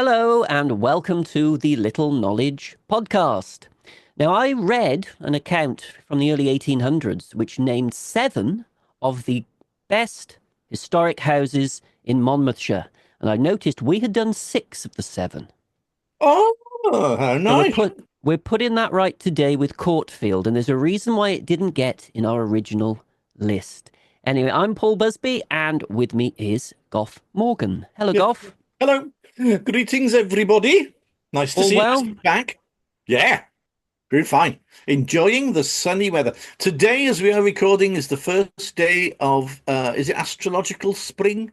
Hello, and welcome to the Little Knowledge Podcast. Now, I read an account from the early 1800s which named 7 of the best historic houses in Monmouthshire, and I noticed we had done 6 of the 7. Oh, how So we're nice. put we're putting that right today with Courtfield, and there's a reason why it didn't get in our original list. Anyway, I'm Paul Busby, and with me is Goff Morgan. Hello, Yeah. Goff. Hello. Greetings, everybody. Nice to All see you well? back. Yeah, very fine. Enjoying the sunny weather. Today, as we are recording, is the first day of, is it astrological spring?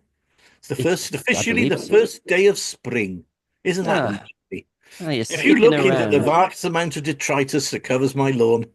It's I officially believe the so. first day of spring. Isn't that Ah, lovely? you're If you sticking look into the around. vast amount of detritus that covers my lawn,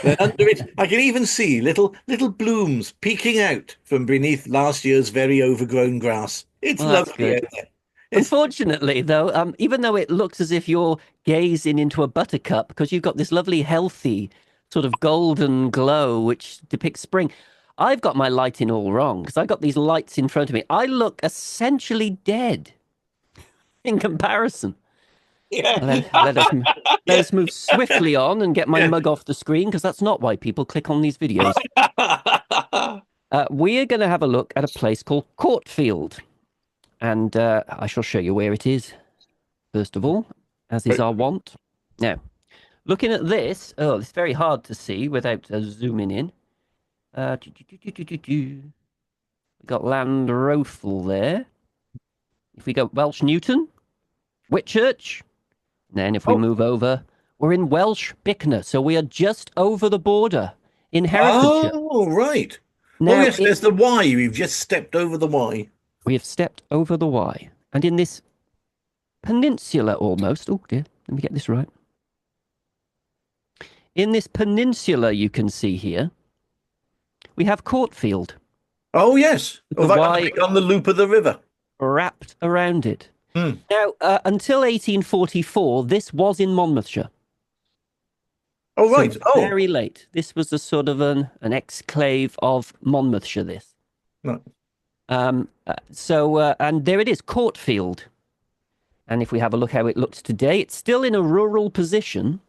then under it, I can even see little blooms peeking out from beneath last year's very overgrown grass. It's Well, that's lovely out good. there. It's Unfortunately, though, even though it looks as if you're gazing into a buttercup because you've got this lovely, healthy sort of golden glow which depicts spring, I've got my lighting all wrong because I got these lights in front of me. I look essentially dead in comparison. yeah, Let yeah, us move swiftly on and get my yeah. mug off the screen because that's not why people click on these videos. We are going to have a look at a place called Courtfield. And I shall show you where it is, first of all, as is our wont. Now, looking at this, it's very hard to see without zooming in. We got Landrothal there. If we go Welsh Newton, Whitchurch, then if we Oh, move over, we're in Welsh Bicknor. So we are just over the border in Herefordshire. oh, right. Oh, Now, yes, there's the Y. We've just stepped over the Y. we have stepped over the Y. And in this peninsula almost, oh dear, let me get this right. In this peninsula you can see here, we have Courtfield, Oh, yes. with Oh, the right Y on the loop of the river. wrapped around it. Hmm. Now, until 1844, this was in Monmouthshire. Oh, So right. Oh, very late. This was a sort of an exclave of Monmouthshire, this. no. And there it is, Courtfield. And if we have a look how it looks today, it's still in a rural position,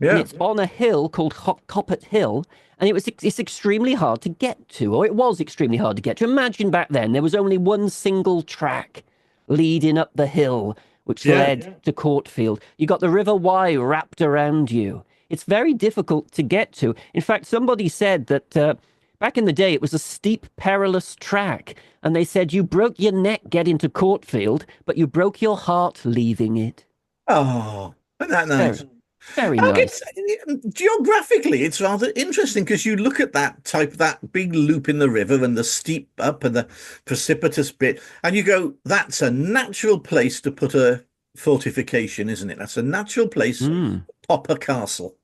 and Yeah. it's on a hill called Coppet Hill, and it's extremely hard to get to, or it was extremely hard to get to. Imagine back then there was only one single track leading up the hill, which Yeah. led to Courtfield. You got the River Wye wrapped around you. It's very difficult to get to. In fact, somebody said that back in the day it was a steep, perilous track, and they said you broke your neck getting to Courtfield, but you broke your heart leaving it. Oh, isn't that nice? Very, very I nice. guess geographically, it's rather interesting because you look at that big loop in the river and the steep up and the precipitous bit, and you go, that's a natural place to put a fortification, isn't it? That's a natural place to Mm, pop a castle.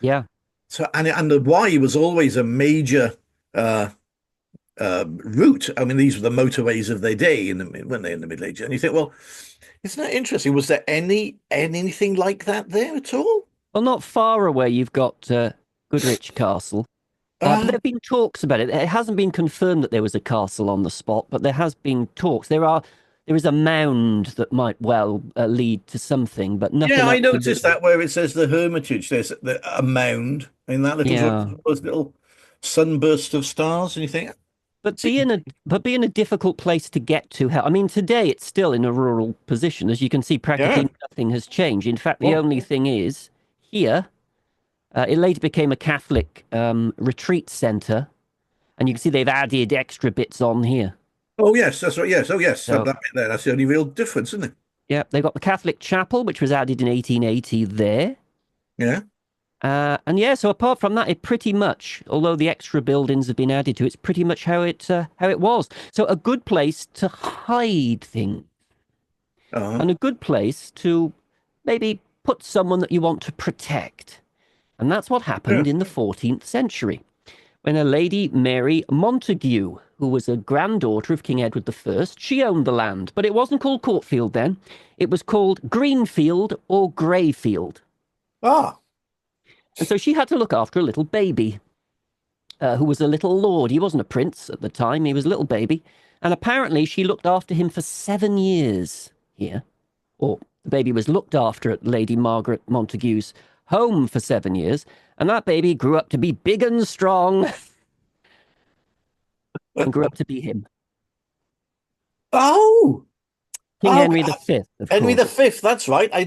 yeah. So, and the Wye was always a major uh, route. I mean, these were the motorways of their day when they in the Middle Ages. And you think, well, isn't that interesting? Was there anything like that there at all? Well, not far away, you've got Goodrich Castle. But there Uh, have been talks about it. It hasn't been confirmed that there was a castle on the spot, but there has been talks. There is a mound that might well lead to something, but yeah, nothing I noticed absolutely. that where it says the Hermitage, there's a mound in that little Yeah. those little sunburst of stars, and you think, But see, being a difficult place to get to. I mean, today it's still in a rural position. As you can see, yeah, practically nothing has changed. In fact, the well, only thing is here, it later became a Catholic retreat centre, and you can see they've added extra bits on here. oh yes, that's right, yes, oh yes, that So bit there, that's the only real difference, isn't it? yeah, they've got the Catholic chapel, which was added in 1880 there. Yeah, And yeah, so apart from that, it pretty much, although the extra buildings have been added to, it's pretty much how it was. So a good place to hide things, uh, and a good place to maybe put someone that you want to protect. And that's what yeah, happened in the 14th century, when a lady, Mary Montague, who was a granddaughter of King Edward I, she owned the land, but it wasn't called Courtfield then. It was called Greenfield or Greyfield. ah, And so she had to look after a little baby who was a little lord. He wasn't a prince at the time, he was a little baby. And apparently she looked after him for 7 years here, or the baby was looked after at Lady Margaret Montagu's home for 7 years, and that baby grew up to be big and strong and grew up to be him. Oh, King oh, Henry V, of Henry the course. Fifth. That's right. I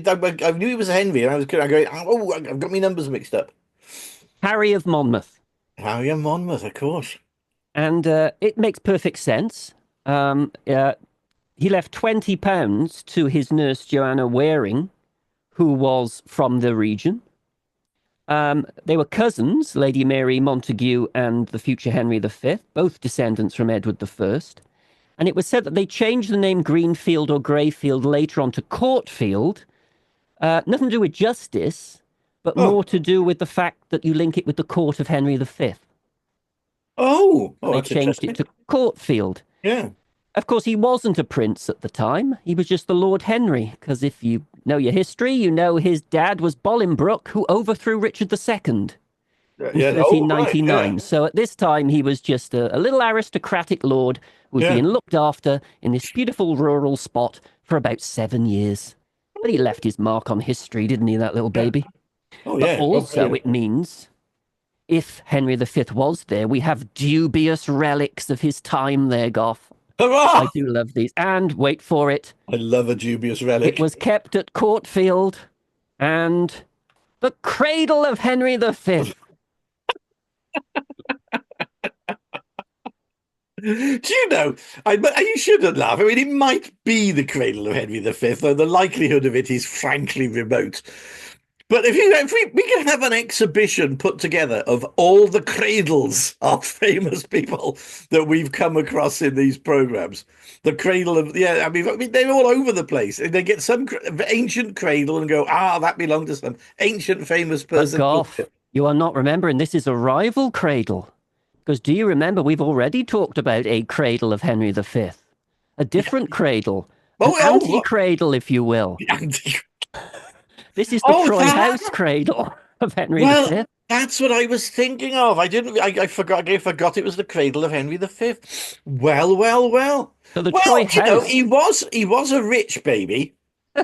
knew he was a Henry, and I was going. Oh, I've got my numbers mixed up. Harry of Monmouth. Harry of Monmouth, of course. And it makes perfect sense. He left £20 to his nurse Joanna Waring, who was from the region. They were cousins, Lady Mary Montagu and the future Henry V, both descendants from Edward I. And it was said that they changed the name Greenfield or Greyfield later on to Courtfield. Nothing to do with justice, but Oh, more to do with the fact that you link it with the court of Henry V. oh, They that's changed it interesting. to Courtfield. Yeah, Of course, he wasn't a prince at the time. He was just the Lord Henry, because if you know your history, you know his dad was Bolingbroke, who overthrew Richard II in yeah. Oh, right. 1399. Yeah, So at this time, he was just a little aristocratic lord who was yeah. being looked after in this beautiful rural spot for about 7 years. But he left his mark on history, didn't he, that little Yeah. baby? Oh, But yeah. Oh, also, brilliant. it means if Henry V was there, we have dubious relics of his time there, Goff. I Hurrah! do love these. And wait for it, I love a dubious it relic. was kept at Courtfield and the cradle of Henry V. Do you know? You shouldn't laugh. I mean, it might be the cradle of Henry V, though the likelihood of it is frankly remote. But if we can have an exhibition put together of all the cradles of famous people that we've come across in these programs, the cradle of yeah, I mean they're all over the place. They get some ancient cradle and go, that belonged to some ancient famous But person. Goff, you are not remembering this is a rival cradle. Because do you remember we've already talked about a cradle of Henry V? A different cradle, an Oh, anti-cradle, if you will. oh, This is the oh, Troy that. House cradle of Henry Well, V. that's what I was thinking of. I didn't. I forgot. I forgot it was the cradle of Henry V. Well, well, well. So the Well, Troy House, he was a rich baby.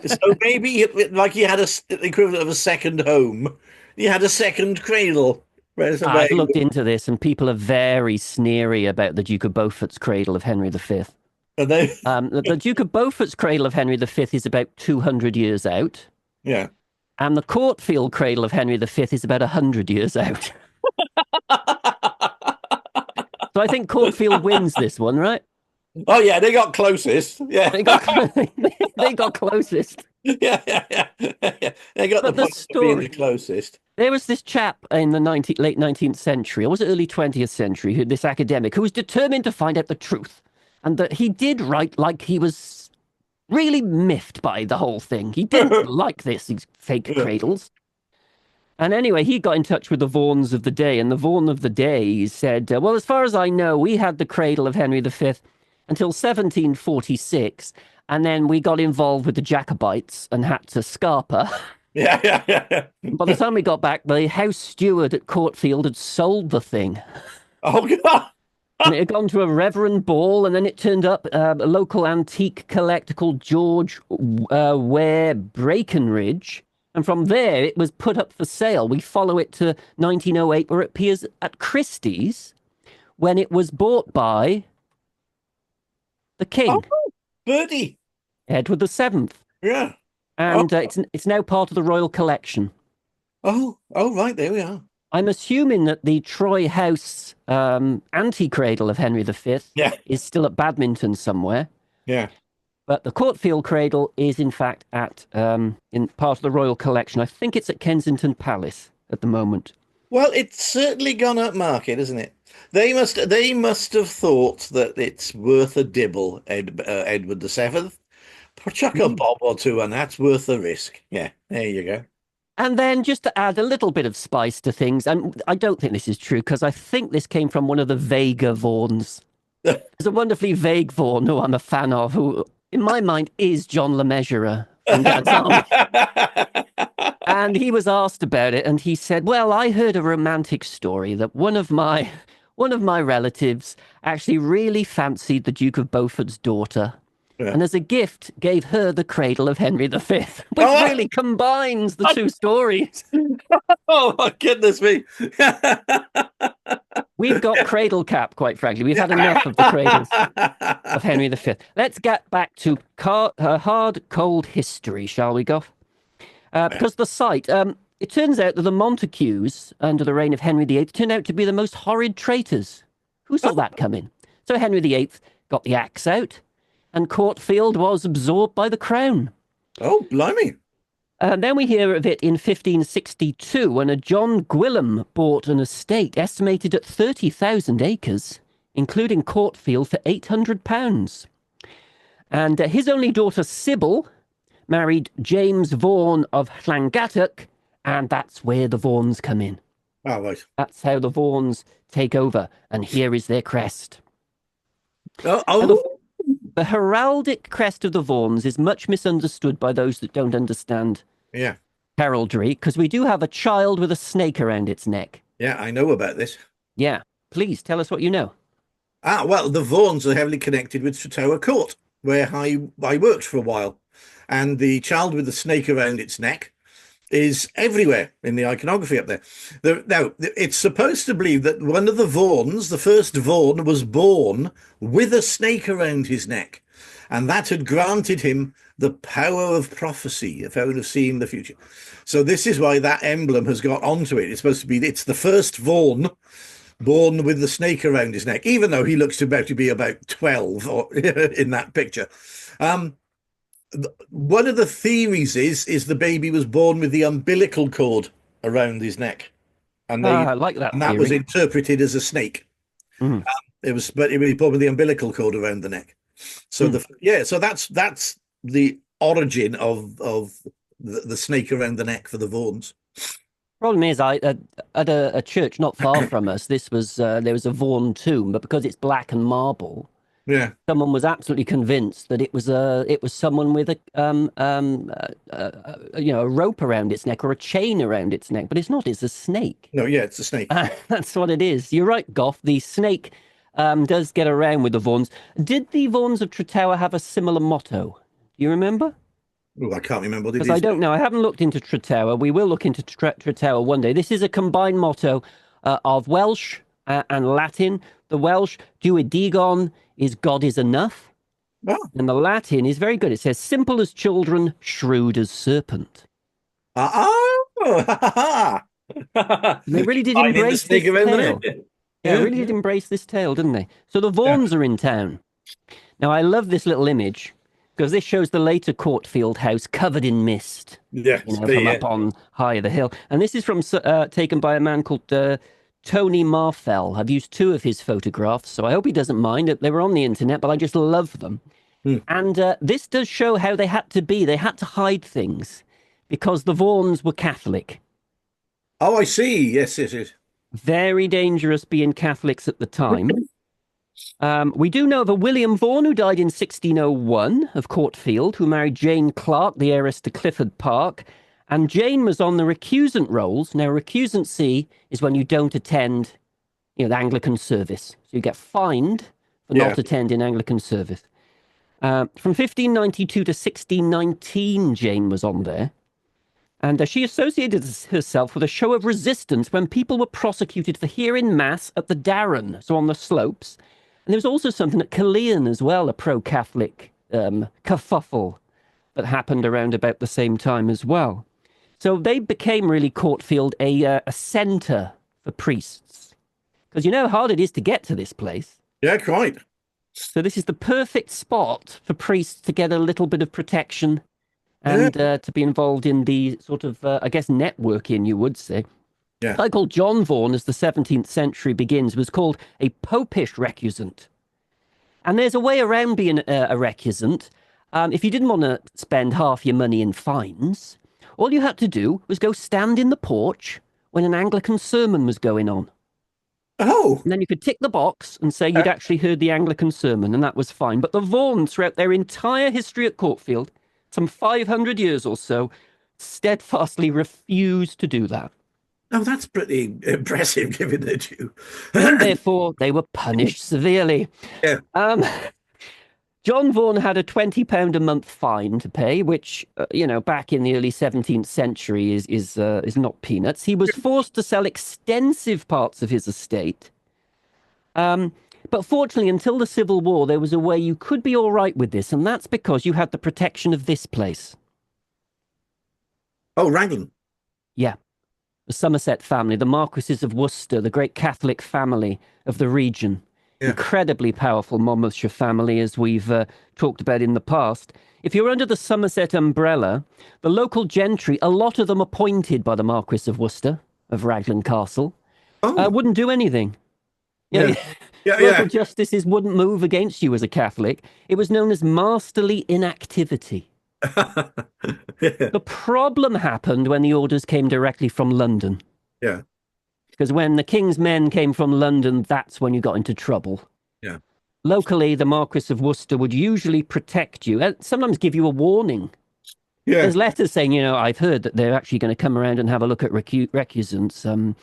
So maybe like he had the equivalent of a second home. He had a second cradle. I've looked into this and people are very sneery about the Duke of Beaufort's cradle of Henry V. And they, The Duke of Beaufort's cradle of Henry V is about 200 years out. yeah. And the Courtfield cradle of Henry V is about 100 years out. So I think Courtfield wins this one, right? Oh yeah, they got closest. Yeah, They got they got closest. yeah, yeah, yeah. They got the But the point of being the story, closest. there was this chap in the late 19th century, or was it early 20th century, this academic who was determined to find out the truth. And that he did write like he was really miffed by the whole thing. He didn't like these fake cradles. And anyway, he got in touch with the Vaughans of the day, and the Vaughan of the day said, well, as far as I know, we had the cradle of Henry V until 1746, and then we got involved with the Jacobites and had to scarper. Yeah, yeah, yeah. By the time we got back, the house steward at Courtfield had sold the thing. Oh God. And it had gone to a reverend ball, and then it turned up a local antique collector called George Ware Brakenridge. And from there, it was put up for sale. We follow it to 1908, where it appears at Christie's when it was bought by the Oh, King, Birdie. Edward VII. Yeah. Oh, And it's now part of the royal collection. oh, right. There we are. I'm assuming that the Troy House anti-cradle of Henry V Yeah, is still at Badminton somewhere. yeah. But the Courtfield cradle is, in fact, at in part of the royal collection. I think it's at Kensington Palace at the moment. Well, it's certainly gone up market, isn't it? They must have thought that it's worth a dibble, Edward VII. Chuck a Mm. bob or two, and that's worth the risk. Yeah, there you go. And then just to add a little bit of spice to things, and I don't think this is true because I think this came from one of the Vega Vaughans. There's a wonderfully vague Vaughan who I'm a fan of, who, in my mind, is John Le Mesurier from Dad's Army. And he was asked about it, and he said, "Well, I heard a romantic story that one of my relatives actually really fancied the Duke of Beaufort's daughter, Yeah. and as a gift gave her the cradle of Henry V, which Oh, really combines the two stories. oh my goodness me. We've got cradle cap, quite frankly. We've had enough of the cradles of Henry V. Let's get back to hard, cold history, shall we, Goff? Because the site, it turns out that the Montagues, under the reign of Henry VIII, turned out to be the most horrid traitors. Who saw that coming? So Henry VIII got the axe out, and Courtfield was absorbed by the crown. Oh, blimey. And then we hear of it in 1562 when a John Gwilym bought an estate estimated at 30,000 acres, including Courtfield, for £800. And his only daughter, Sybil, married James Vaughan of Llangattock, and that's where the Vaughans come in. Oh, right. That's how the Vaughans take over, and here is their crest. Oh. The heraldic crest of the Vaughans is much misunderstood by those that don't understand heraldry, because we do have a child with a snake around its neck. Yeah, I know about this. Yeah, please tell us what you know. Well, the Vaughans are heavily connected with Tretower Court, where I worked for a while. And the child with the snake around its neck is everywhere in the iconography up there. Now, it's supposed to believe that one of the Vaughans, the first Vaughan, was born with a snake around his neck. And that had granted him the power of prophecy, the power of seeing the future. So this is why that emblem has got onto it. It's supposed to be, it's the first Vaughan born with the snake around his neck, even though he looks to be about 12 or, in that picture. One of the theories is the baby was born with the umbilical cord around his neck, and I like that. And that theory. was interpreted as a snake. Mm. It was born with the umbilical cord around the neck. So so that's the origin of the snake around the neck for the Vaughans. Problem is, I at a church not far from us, this was there was a Vaughan tomb, but because it's black and marble, someone was absolutely convinced that it was someone with a rope around its neck or a chain around its neck, but it's not. It's a snake. No, it's a snake. That's what it is. You're right, Goff. The snake does get around with the Vaughans. Did the Vaughans of Tretower have a similar motto? Do you remember? Oh, I can't remember what it is. Because I don't know. I haven't looked into Tretower. We will look into Tretower one day. This is a combined motto of Welsh and Latin. The Welsh, Due digon, is God is enough. Oh. And the Latin is very good. It says, simple as children, shrewd as serpent. They really did embrace this tale. Yeah, really did embrace this tale, didn't they? So the Vaughans are in town. Now, I love this little image, because this shows the later Courtfield house covered in mist. From up on high the hill. And this is from taken by a man called Tony Marfell. I've used 2 of his photographs, so I hope he doesn't mind. They were on the internet, but I just love them. And this does show how they had to be. They had to hide things because the Vaughans were Catholic. Oh, I see. Yes, it is. Very dangerous being Catholics at the time. We do know of a William Vaughan who died in 1601 of Courtfield, who married Jane Clark, the heiress to Clifford Park. And Jane was on the recusant rolls. Now, recusancy is when you don't attend, the Anglican service. So you get fined for not attending Anglican service. From 1592 to 1619, Jane was on there. And she associated herself with a show of resistance when people were prosecuted for hearing mass at the Darren, so on the slopes. And there was also something at Killeen as well, a pro-Catholic kerfuffle that happened around about the same time as well. So they became really Courtfield a centre for priests. Because you know how hard it is to get to this place. Yeah, quite. So this is the perfect spot for priests to get a little bit of protection and to be involved in the sort of, networking, you would say. Yeah. A guy called John Vaughan, as the 17th century begins, was called a popish recusant. And there's a way around being a recusant. If you didn't want to spend half your money in fines, all you had to do was go stand in the porch when an Anglican sermon was going on. Oh. And then you could tick the box and say you'd actually heard the Anglican sermon, and that was fine. But the Vaughans, throughout their entire history at Courtfield, some 500 years or so, steadfastly refused to do that. Oh, that's pretty impressive, given the due. And therefore, they were punished severely. Yeah. John Vaughan had a £20 a month fine to pay, which, back in the early 17th century is not peanuts. He was forced to sell extensive parts of his estate. But fortunately, until the Civil War, there was a way you could be all right with this, and that's because you had the protection of this place. Oh, Raglan. Yeah. The Somerset family, the Marquises of Worcester, the great Catholic family of the region. Yeah. Incredibly powerful Monmouthshire family, as we've talked about in the past. If you're under the Somerset umbrella, the local gentry, a lot of them appointed by the Marquis of Worcester, of Raglan Castle, wouldn't do anything. Yeah. Local justices wouldn't move against you as a Catholic. It was known as masterly inactivity. The problem happened when the orders came directly from London. Yeah. Because when the King's men came from London, that's when you got into trouble. Yeah. Locally, the Marquis of Worcester would usually protect you, and sometimes give you a warning. Yeah. There's letters saying, I've heard that they're actually going to come around and have a look at recusants,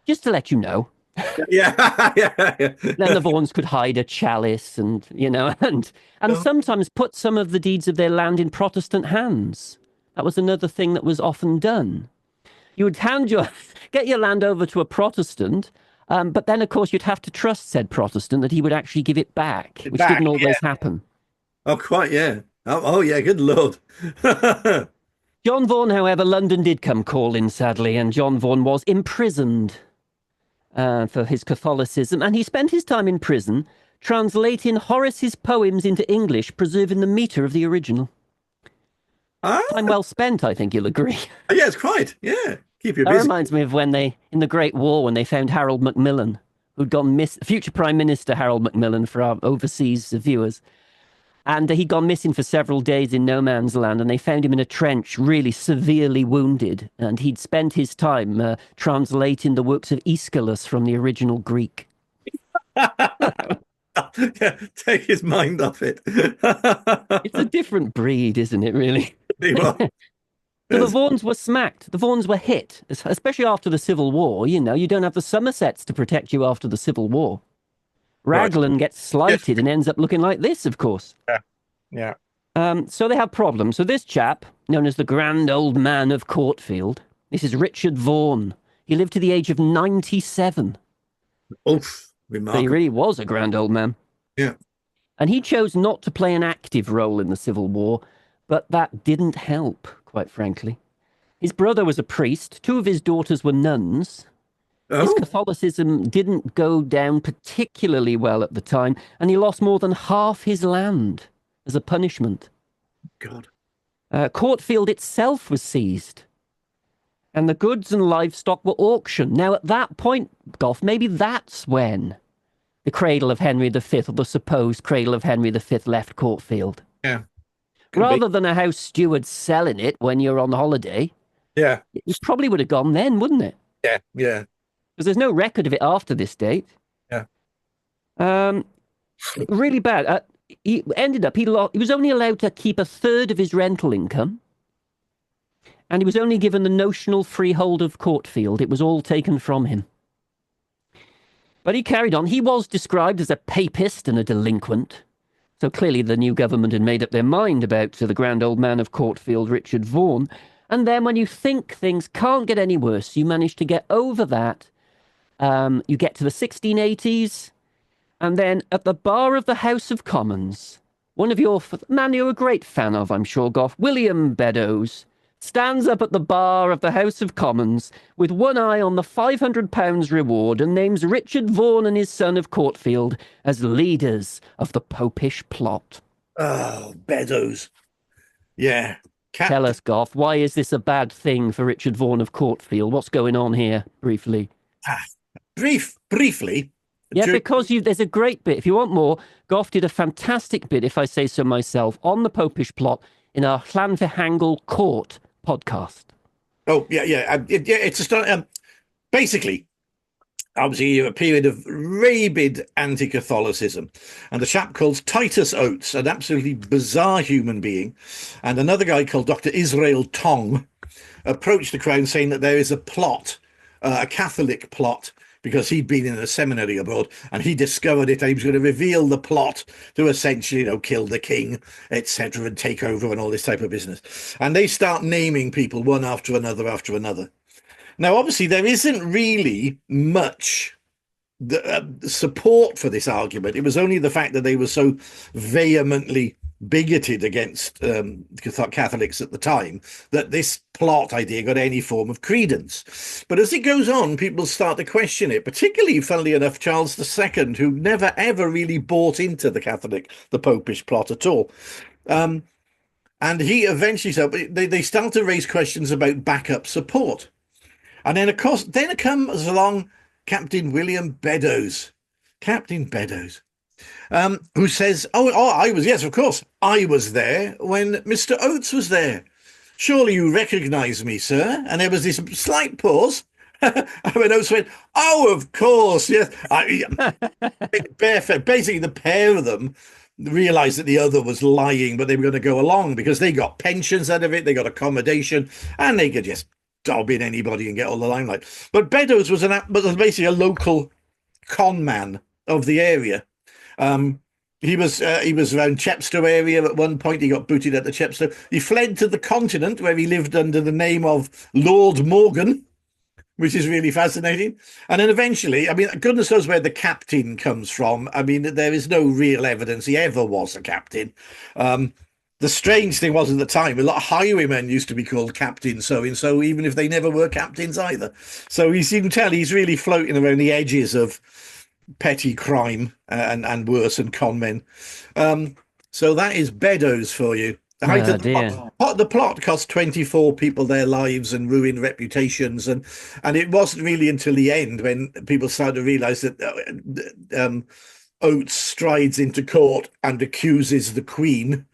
just to let you know. Yeah. Then the Vaughans could hide a chalice and sometimes put some of the deeds of their land in Protestant hands. That was another thing that was often done. You would get your land over to a Protestant, but then, of course, you'd have to trust said Protestant that he would actually give it back, which didn't always happen. Oh, quite, yeah. Oh, yeah, good Lord. John Vaughan, however, London did come calling, sadly, and John Vaughan was imprisoned for his Catholicism, and he spent his time in prison translating Horace's poems into English, preserving the metre of the original. Time well spent, I think you'll agree. Yes, quite, yeah. Keep you busy. That reminds me of when in the Great War, when they found Harold Macmillan, who'd gone future Prime Minister Harold Macmillan for our overseas viewers. And he'd gone missing for several days in no man's land, and they found him in a trench, really severely wounded. And he'd spent his time translating the works of Aeschylus from the original Greek. Yeah, take his mind off it. It's a different breed, isn't it, really? So the Vaughans were smacked. The Vaughans were hit, especially after the Civil War. You don't have the Somersets to protect you after the Civil War. Raglan gets slighted and ends up looking like this, of course. Yeah. So they have problems. So this chap, known as the Grand Old Man of Courtfield, this is Richard Vaughan. He lived to the age of 97. Oof, remarkable. So he really was a grand old man. Yeah. And he chose not to play an active role in the Civil War, but that didn't help, quite frankly. His brother was a priest. 2 of his daughters were nuns. His Catholicism didn't go down particularly well at the time, and he lost more than half his land as a punishment. God. Courtfield itself was seized, and the goods and livestock were auctioned. Now, at that point, Gough, maybe that's when the cradle of Henry V, or the supposed cradle of Henry V, left Courtfield. Yeah. Rather than a house steward selling it when you're on holiday. Yeah. It probably would have gone then, wouldn't it? Yeah. Because there's no record of it after this date. Yeah. Really bad. He ended up, he was only allowed to keep 1/3 of his rental income. And he was only given the notional freehold of Courtfield. It was all taken from him. But he carried on. He was described as a papist and a delinquent. So clearly the new government had made up their mind about the Grand Old Man of Courtfield, Richard Vaughan. And then when you think things can't get any worse, you manage to get over that. You get to the 1680s, and then at the bar of the House of Commons, one of your man you're a great fan of, I'm sure, Gough, William Beddoes, stands up at the bar of the House of Commons with one eye on the £500 reward and names Richard Vaughan and his son of Courtfield as leaders of the Popish plot. Oh, Beddoes. Yeah. Tell us, Gough, why is this a bad thing for Richard Vaughan of Courtfield? What's going on here, briefly? Briefly. Yeah, because there's a great bit. If you want more, Gough did a fantastic bit, if I say so myself, on the Popish plot in our Llanfihangel Court podcast. Oh, yeah. It's a start. Basically, obviously, a period of rabid anti-Catholicism. And a chap called Titus Oates, an absolutely bizarre human being, and another guy called Dr. Israel Tong approached the Crown saying that there is a plot, a Catholic plot, because he'd been in a seminary abroad and he discovered it and he was going to reveal the plot to essentially, kill the king, etc., and take over and all this type of business. And they start naming people one after another after another. Now, obviously, there isn't really much support for this argument. It was only the fact that they were so vehemently bigoted against Catholics at the time that this plot idea got any form of credence. But as it goes on, people start to question it, particularly, funnily enough, Charles II, who never, ever really bought into the Popish plot at all. And he eventually said, they start to raise questions about backup support. And then, of course, then comes along Captain William Beddoes. Captain Beddoes. Who says, yes, of course, I was there when Mr. Oates was there. Surely you recognise me, sir? And there was this slight pause. And when Oates went, oh, of course, yes. Basically, the pair of them realised that the other was lying, but they were going to go along because they got pensions out of it, they got accommodation, and they could just dob in anybody and get all the limelight. But Beddoes was basically a local con man of the area. He was around Chepstow area at one point. He got booted at the Chepstow. He fled to the continent where he lived under the name of Lord Morgan, which is really fascinating. And then eventually, I mean, goodness knows where the captain comes from. I mean, there is no real evidence he ever was a captain. The strange thing was at the time, a lot of highwaymen used to be called Captain so-and-so, even if they never were captains either. So you can tell he's really floating around the edges of petty crime and worse, and con men. So that is Beddoes for you. The plot cost 24 people their lives and ruined reputations, and it wasn't really until the end when people started to realise that Oates strides into court and accuses the Queen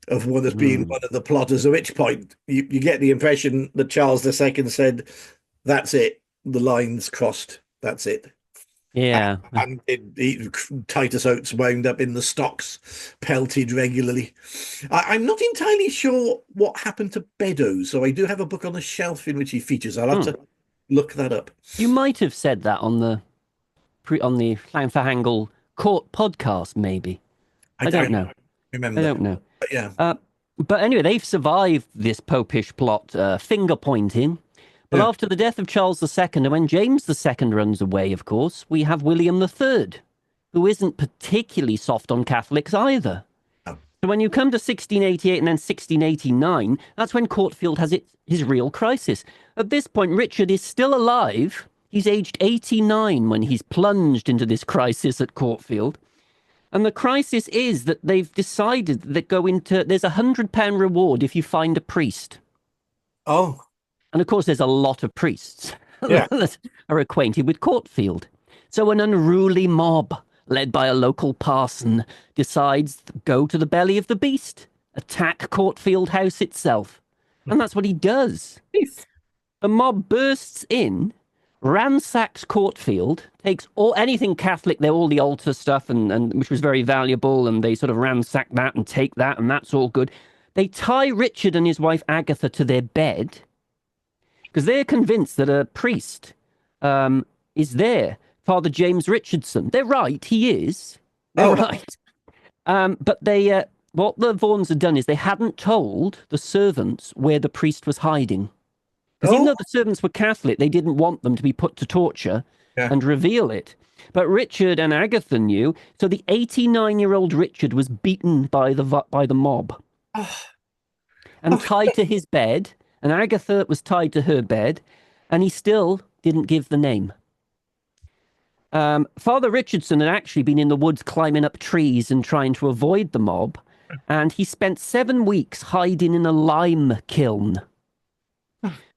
of one as being one of the plotters, at which point you get the impression that Charles II said, that's it, the line's crossed, that's it. Yeah. And Titus Oates wound up in the stocks, pelted regularly. I'm not entirely sure what happened to Beddoes, so I do have a book on the shelf in which he features. I'll have to look that up. You might have said that on the Llanfihangel Court podcast, maybe. I don't know. Remember? I don't know. But yeah. But anyway, they've survived this Popish plot, finger pointing. But after the death of Charles II, and when James II runs away, of course, we have William III, who isn't particularly soft on Catholics either. Oh. So when you come to 1688 and then 1689, that's when Courtfield has his real crisis. At this point, Richard is still alive. He's aged 89 when he's plunged into this crisis at Courtfield. And the crisis is that they've decided that there's £100 reward if you find a priest. Oh. And of course, there's a lot of priests that are acquainted with Courtfield. So an unruly mob, led by a local parson, decides to go to the belly of the beast, attack Courtfield House itself. And that's what he does. The mob bursts in, ransacks Courtfield, takes anything Catholic, all the altar stuff, and which was very valuable, and they sort of ransack that and take that, and that's all good. They tie Richard and his wife Agatha to their bed, because they're convinced that a priest is there, Father James Richardson. They're right, he is. They're right. But what the Vaughans had done is they hadn't told the servants where the priest was hiding. Because even though the servants were Catholic, they didn't want them to be put to torture and reveal it. But Richard and Agatha knew, so the 89-year-old Richard was beaten by the mob and tied to his bed. And Agatha was tied to her bed, and he still didn't give the name. Father Richardson had actually been in the woods climbing up trees and trying to avoid the mob, and he spent 7 weeks hiding in a lime kiln,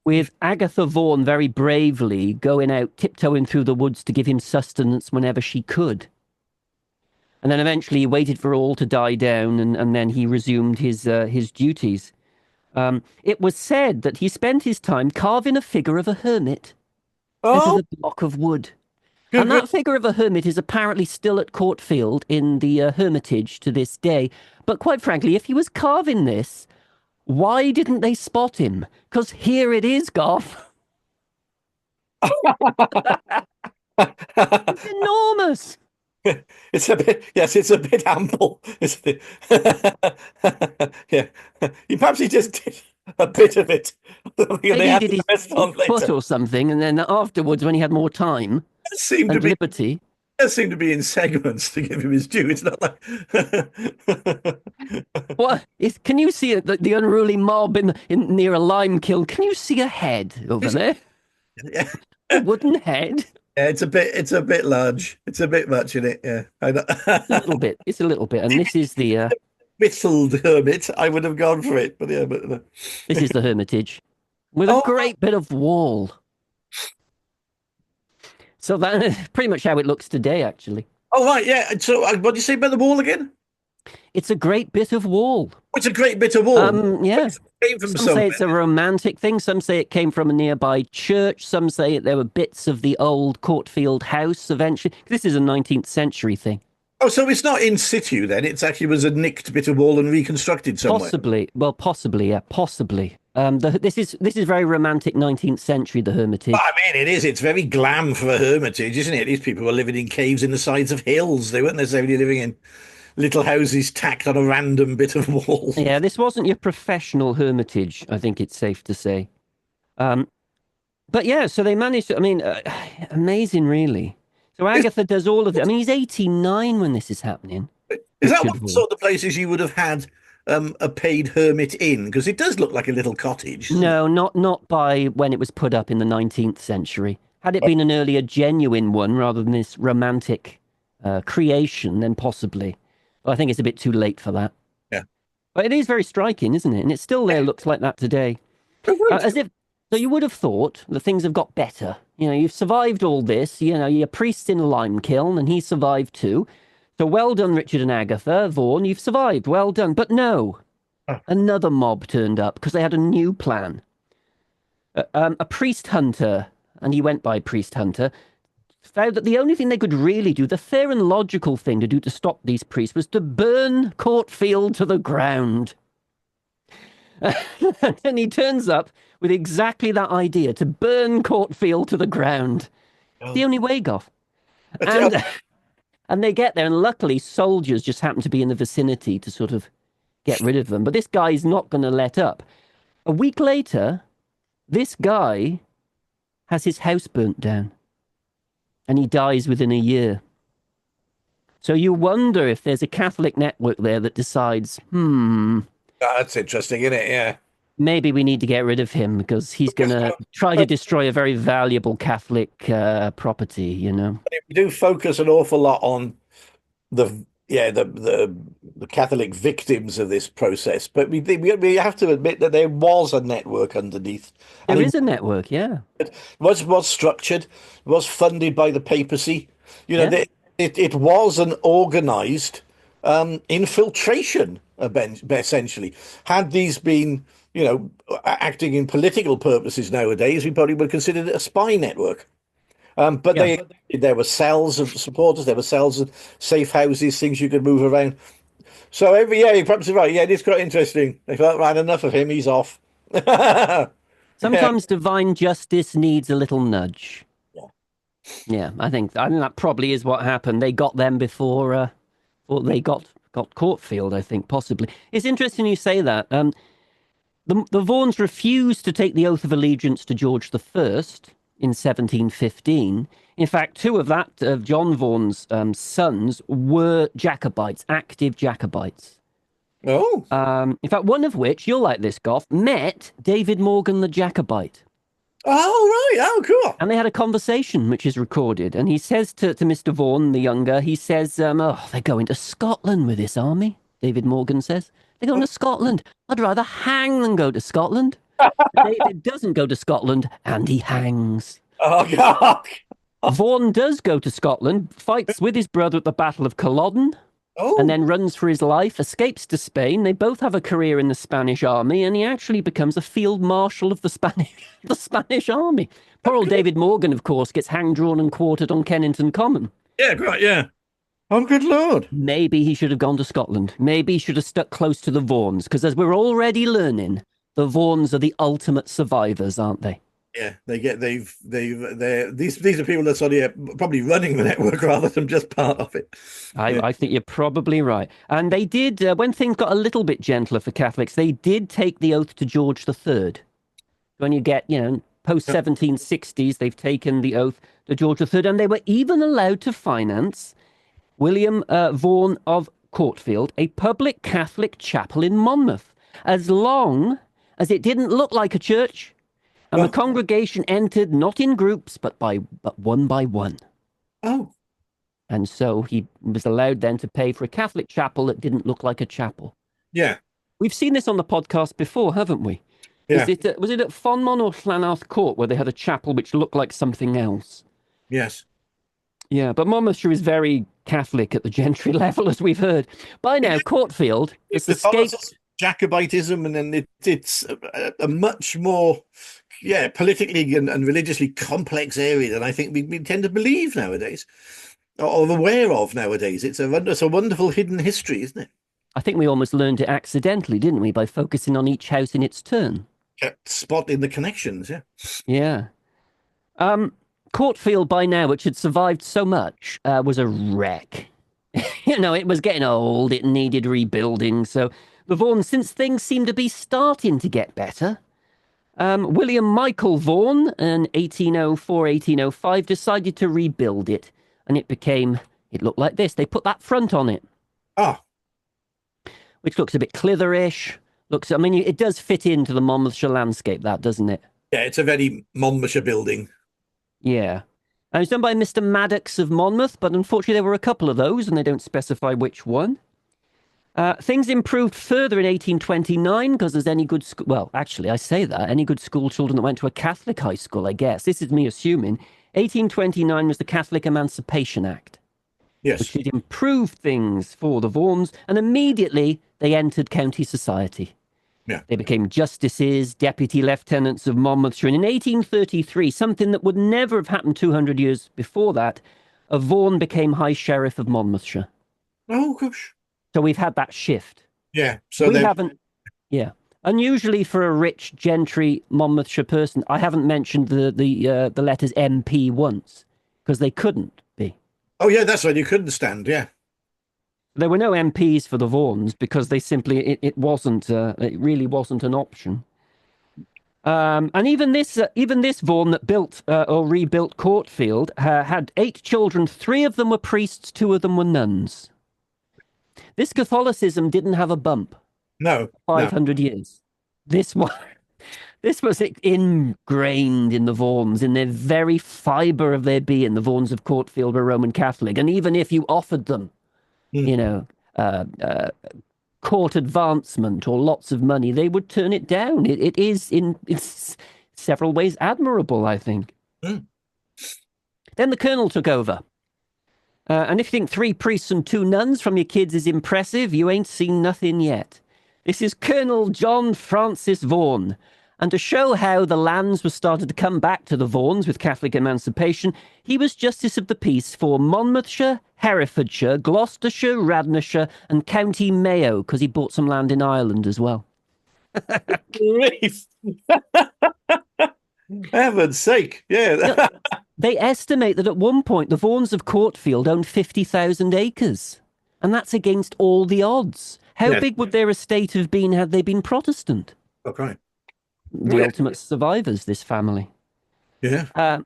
with Agatha Vaughan very bravely going out, tiptoeing through the woods to give him sustenance whenever she could. And then eventually he waited for all to die down, and then he resumed his duties. It was said that he spent his time carving a figure of a hermit out of a block of wood. And that figure of a hermit is apparently still at Courtfield in the Hermitage to this day. But quite frankly, if he was carving this, why didn't they spot him? Because here it is, Goff. It's enormous. It's a bit, yes, it's a bit ample, isn't it? Yeah, perhaps he just did a bit of it. They Maybe he had did the rest his on foot later. or something, and then afterwards, when he had more time It seemed to and be, liberty, it seemed to be in segments to give him his due. It's not like, what is? Can you see the unruly mob in near a lime kiln? Can you see a head over there? yeah. A wooden head? Yeah, it's a bit large. It's a bit much in it. Yeah, I know. A little bit. It's a little bit, and this is the Whittled hermit. I would have gone for it, but yeah, but this is the Hermitage with a oh, great bit of wall. So that is pretty much how it looks today, actually. oh right, yeah. So, what do you say about the wall again? It's a great bit of wall. It's a great bit of wall. Yeah. It came from Some say somewhere. it's a romantic thing. Some say it came from a nearby church. Some say there were bits of the old Courtfield house eventually. This is a 19th century thing. Oh, so it's not in situ then. It's actually was a nicked bit of wall and reconstructed somewhere. Possibly. Well, possibly, yeah, possibly. This is very romantic 19th century, the Hermitage. I mean, it is. It's very glam for a hermitage, isn't it? These people were living in caves in the sides of hills. They weren't necessarily living in little houses tacked on a random bit of wall. Yeah, this wasn't your professional hermitage, I think it's safe to say. Um, but yeah, so they managed to, I mean, amazing, really. So Is, Agatha does all of it. I mean, he's 89 when this is happening, is that Richard what Vaughan. sort of places you would have had a paid hermit in? Because it does look like a little cottage, doesn't it? No, not by when it was put up in the 19th century. Had it been an earlier genuine one rather than this romantic creation, then possibly. But I think it's a bit too late for that. Yeah. But it is very striking, isn't it? And it still there looks like that today. As if, so you would have thought that things have got better. You know, you've survived all this. You know, you're priests in a lime kiln, and he survived too. So well done, Richard and Agatha Vaughan. You've survived. Well done. But no, Oh. another mob turned up because they had a new plan. A priest hunter, and he went by priest hunter, found that the only thing they could really do, the fair and logical thing to do to stop these priests, was to burn Courtfield to the ground. And he turns up with exactly that idea to burn Courtfield to the ground. Oh. The only way, Goff. But, And they get there, and luckily soldiers just happen to be in the vicinity to sort of get rid of them. But this guy's not going to let up. A week later, this guy has his house burnt down, and he dies within a year. So you wonder if there's a Catholic network there that decides, that's interesting, isn't it? Yeah. maybe we need to get rid of him because he's going to try to destroy a very valuable Catholic property, you know? We do focus an awful lot on the the Catholic victims of this process, but we have to admit that there was a network underneath, There and is a network, yeah. it was structured, was funded by the papacy. You know, Yeah. it was an organized infiltration, essentially. Had these been, you know, acting in political purposes nowadays, we probably would consider it a spy network. But Yeah. there were cells of supporters, there were cells of safe houses, things you could move around. So you're probably right. Yeah, it's quite interesting. They felt right, enough of him, he's off. Yeah. Sometimes divine justice needs a little nudge. Yeah. Yeah, I think that probably is what happened. They got them before they got Courtfield, I think, possibly. It's interesting you say that. The Vaughans refused to take the oath of allegiance to George I in 1715. In fact, two of John Vaughan's sons were Jacobites, active Jacobites. Oh, In fact, one of which, you'll like this, Goff, met David Morgan the Jacobite. oh, right. Oh, cool. And they had a conversation, which is recorded. And he says to Mr. Vaughan, the younger, he says, oh, they're going to Scotland with this army, David Morgan says. They're going to Scotland. I'd rather hang than go to Scotland. David doesn't go to Scotland, and he hangs. Oh, God. Vaughan does go to Scotland, fights with his brother at the Battle of Culloden, Oh, and then runs for his life, escapes to Spain. They both have a career in the Spanish army, and he actually becomes a field marshal of the Spanish army. Poor old David Morgan, of course, gets hanged, drawn, and quartered on Kennington Common. yeah, great. Yeah. Oh, good Lord. Maybe he should have gone to Scotland. Maybe he should have stuck close to the Vaughans, because as we're already learning, the Vaughans are the ultimate survivors, aren't they? Yeah, these are people that sort of, yeah, probably running the network rather than just part of it. Yeah. I think you're probably right. And they did, when things got a little bit gentler for Catholics, they did take the oath to George III. When you get, post 1760s, they've taken the oath to George III, and they were even allowed to finance William Vaughan of Courtfield, a public Catholic chapel in Monmouth, as long as it didn't look like a church, and the Oh, congregation entered not in groups, but one by one. oh, And so he was allowed then to pay for a Catholic chapel that didn't look like a chapel. yeah, We've seen this on the podcast before, haven't we? yeah, Was it at Fonmon or Llanarth Court where they had a chapel which looked like something else? yes. Yeah, but Monmouthshire is very Catholic at the gentry level, as we've heard. By now, Courtfield has escaped. Catholicism, Jacobitism, and then it's a much more, yeah, politically and religiously complex area than I think we tend to believe nowadays, or aware of nowadays. It's a wonderful hidden history, isn't it? I think we almost learned it accidentally, didn't we, by focusing on each house in its turn. Kept spotting the connections, yeah. Yeah. Courtfield, by now, which had survived so much, was a wreck. It was getting old, it needed rebuilding. So the Vaughans, since things seemed to be starting to get better, William Michael Vaughan in 1804, 1805 decided to rebuild it. And it looked like this. They put that front on it, Ah, which looks a bit clitherish. It does fit into the Monmouthshire landscape, that, doesn't it? yeah, it's a very Monmouthshire building. Yeah. And it's done by Mr. Maddox of Monmouth, but unfortunately there were a couple of those, and they don't specify which one. Things improved further in 1829 because there's any good school. Well, actually, I say that. Any good school children that went to a Catholic high school, I guess. This is me assuming. 1829 was the Catholic Emancipation Act, which Yes. did improve things for the Vaughans, and immediately they entered county society. Yeah. They became justices, deputy lieutenants of Monmouthshire, and in 1833, something that would never have happened 200 years before that, a Vaughan became High Sheriff of Monmouthshire. Oh gosh. So we've had that shift. Yeah. So We then, haven't, yeah. Unusually for a rich gentry Monmouthshire person, I haven't mentioned the letters MP once because they couldn't be. oh yeah, that's right. You couldn't stand. Yeah. There were no MPs for the Vaughans because they simply it really wasn't an option. And even this Vaughan that built or rebuilt Courtfield had 8 children. 3 of them were priests, 2 of them were nuns. This Catholicism didn't have a bump. No. 500 years. This one, this was ingrained in the Vaughans, in their very fibre of their being. The Vaughans of Courtfield were Roman Catholic, and even if you offered them, court advancement or lots of money, they would turn it down. It's several ways admirable, I think. Mm. Then the colonel took over. And if you think 3 priests and 2 nuns from your kids is impressive, you ain't seen nothing yet. This is Colonel John Francis Vaughan. And to show how the lands were started to come back to the Vaughans with Catholic emancipation, he was Justice of the Peace for Monmouthshire, Herefordshire, Gloucestershire, Radnorshire, and County Mayo, because he bought some land in Ireland as well. Grief. Heaven's sake. Yeah. They estimate that at one point the Vaughans of Courtfield owned 50,000 acres. And that's against all the odds. How big would their estate have been had they been Protestant? Okay. The ultimate survivors, this family. Yeah.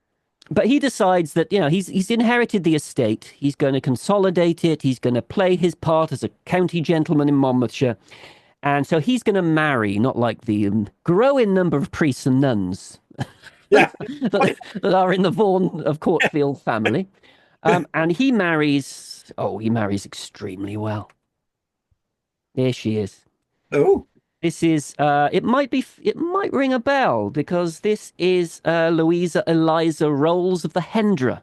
But he decides that, he's inherited the estate. He's going to consolidate it. He's going to play his part as a county gentleman in Monmouthshire. And so he's going to marry, not like the growing number of priests and nuns Yeah. that are in the Vaughan of Courtfield family. And he marries extremely well. There she is. Oh. This is, it might ring a bell because this is Eliza Rolls of the Hendra.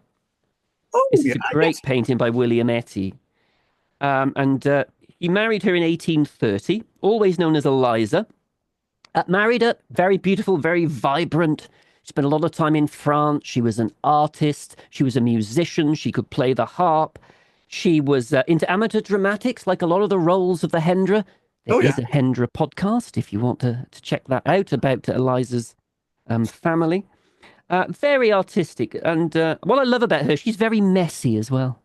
Oh, This is a great painting by William Etty. And he married her in 1830, always known as Eliza. Married her, very beautiful, very vibrant. Spent a lot of time in France. She was an artist. She was a musician. She could play the harp. She was into amateur dramatics, like a lot of the roles of the Hendra. There is a Hendra podcast if you want to check that out about Eliza's family. Very artistic. And what I love about her, she's very messy as well.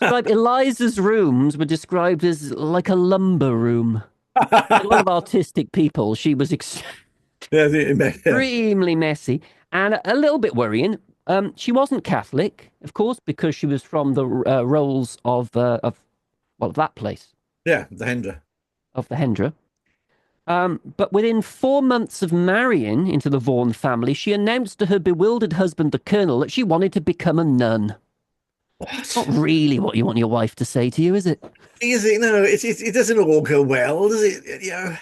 Eliza's rooms were described as like a lumber room. A lot of artistic people. She was Yeah, extremely messy and a little bit worrying. She wasn't Catholic, of course, because she was from the rolls of that place, yeah, the Hendra. of the Hendra. But within 4 months of marrying into the Vaughan family, she announced to her bewildered husband, the Colonel, that she wanted to become a nun. What? Not really what you want your wife to say to you, is it? Is it? No, it doesn't all go well, does it?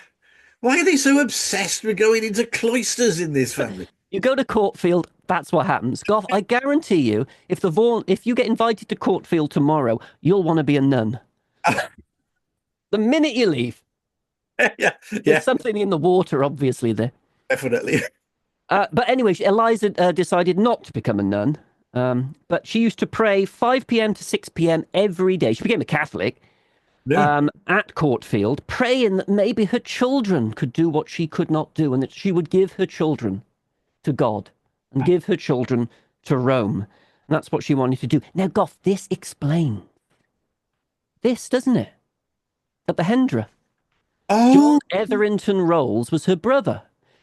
Why are they so obsessed with going into cloisters in this family? You go to Courtfield, that's what happens. Gough, I guarantee you, if you get invited to Courtfield tomorrow, you'll want to be a nun. The minute you leave. Yeah, There's something in the water, obviously, there. definitely. But anyway, Eliza decided not to become a nun. But she used to pray 5 p.m. to 6 p.m. every day. She became a Catholic Yeah, at Courtfield, praying that maybe her children could do what she could not do and that she would give her children to God and give her children to Rome. And that's what she wanted to do. Now, Gough, this explains this, doesn't it? At the Hendra. oh, John Etherington Rolls was her brother.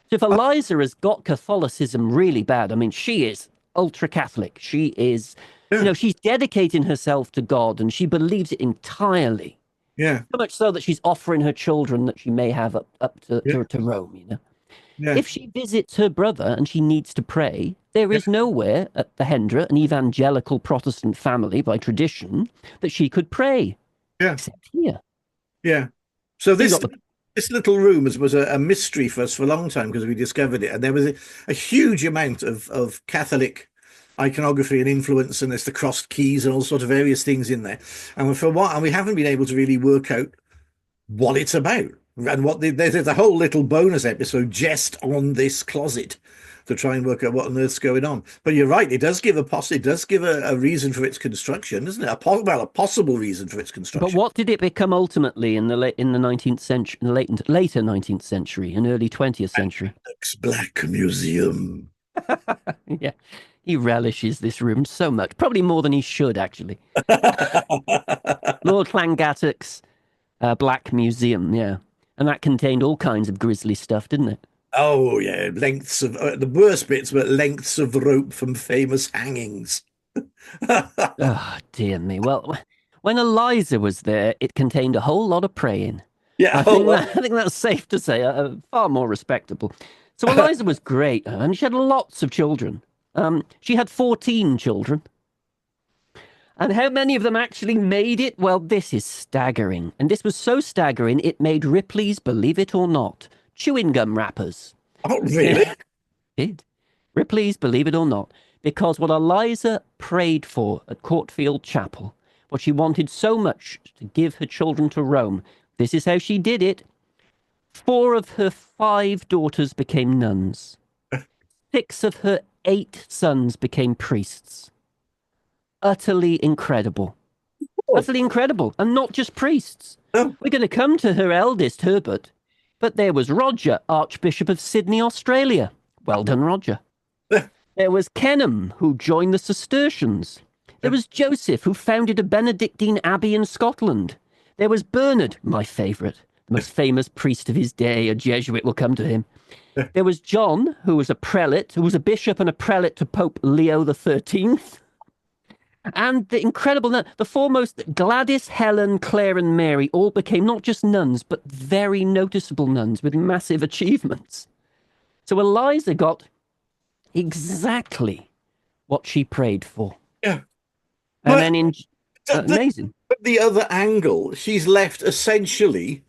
So if Eliza has got Catholicism really bad, I mean, she is ultra Catholic. She is, yeah, she's dedicating herself to God and she believes it entirely. yeah, So much so that she's offering her children that she may have up to, yeah, to Rome. yeah, If she visits her brother and she needs to pray, there yeah, is nowhere at the Hendra, an evangelical Protestant family by tradition, that she could pray, yeah, except here. yeah. So So you this got the this little room was a mystery for us for a long time because we discovered it, and there was a huge amount of Catholic iconography and influence, and there's the crossed keys and all sort of various things in there. And for a while, and we haven't been able to really work out what it's about. And there's a whole little bonus episode just on this closet to try and work out what on earth's going on. But you're right, it does give a reason for its construction, doesn't it? A possible reason for its But construction. what did it become ultimately in the 19th century, later 19th century, and early 20th century? Black Museum. Yeah, he relishes this room so much, probably more than he should actually. Lord Clangattock's Black Museum, yeah, and that contained all kinds of grisly stuff, didn't it? Oh yeah, lengths of the worst bits, but lengths of rope from famous hangings. Oh dear me. Well, when Eliza was there, it contained a whole lot of praying. Yeah. I think I think that's safe to say. Far more respectable. So Eliza was great, and she had lots of children. She had 14 children. And how many of them actually made it? Well, this is staggering. And this was so staggering, it made Ripley's, believe it or not, chewing gum wrappers. Oh really? Did. Ripley's, believe it or not. Because what Eliza prayed for at Courtfield Chapel, what she wanted so much to give her children to Rome, this is how she did it. 4 of her 5 daughters became nuns. 6 of her 8 sons became priests. Utterly incredible. Utterly incredible. And not just priests. Oh, We're going to come to her eldest, Herbert. But there was Roger, Archbishop of Sydney, Australia. Well done, Roger. There was Kenham, who joined the Cistercians. There was Joseph, who founded a Benedictine abbey in Scotland. There was Bernard, my favourite, the most famous priest of his day, a Jesuit will come to him. There was John, who was a prelate, who was a bishop and a prelate to Pope Leo XIII. And the incredible nun, the foremost, Gladys, Helen, Claire, and Mary all became not just nuns, but very noticeable nuns with massive achievements. So Eliza got exactly what she prayed for. yeah. And But then amazing. the other angle, she's left essentially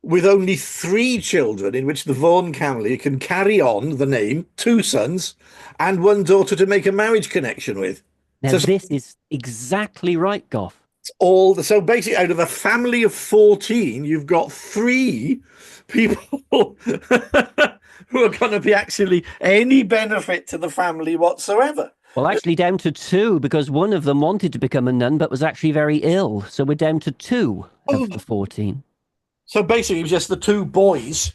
with only 3 children in which the Vaughan family can carry on the name, 2 sons, and 1 daughter to make a marriage connection with. Now, So this is exactly right, Gough. so basically out of a family of 14, you've got 3 people who are going to be actually any benefit to the family whatsoever. Well, actually down to 2, because one of them wanted to become a nun, but was actually very ill. So we're down to 2 of the 14. So basically, it was just the 2 boys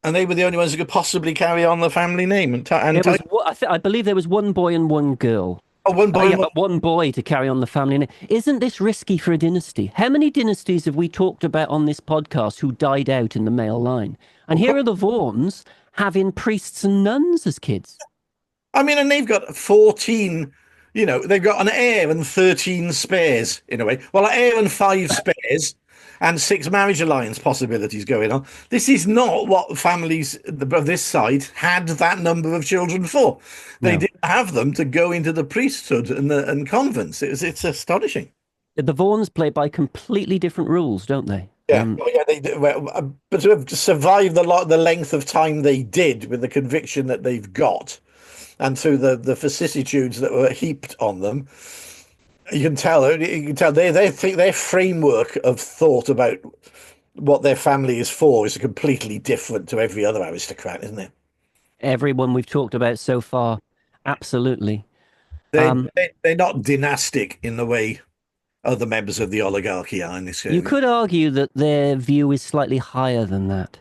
And they were the only ones who could possibly carry on the family name and There was, title. I believe there was one boy and one girl. Oh, one Oh, boy yeah, and one. but one boy to carry on the family name. Isn't this risky for a dynasty? How many dynasties have we talked about on this podcast who died out in the male line? And Of here course. are the Vaughans having priests and nuns as kids. I mean, and they've got 14, they've got an heir and 13 spares in a way. Well, an heir and five spares and six marriage alliance possibilities going on. This is not what families of this side had that number of children for. They No. didn't have them to go into the priesthood and convents. It's astonishing. The Vaughans play by completely different rules, don't they? Yeah, oh, yeah, they do. Well, but to have survived the length of time they did with the conviction that they've got, and through the vicissitudes that were heaped on them, you can tell they think their framework of thought about what their family is for is completely different to every other aristocrat, isn't it? Everyone we've talked about so far, absolutely. They, Um, they they're not dynastic in the way other members of the oligarchy are in this you case. could argue that their view is slightly higher than that.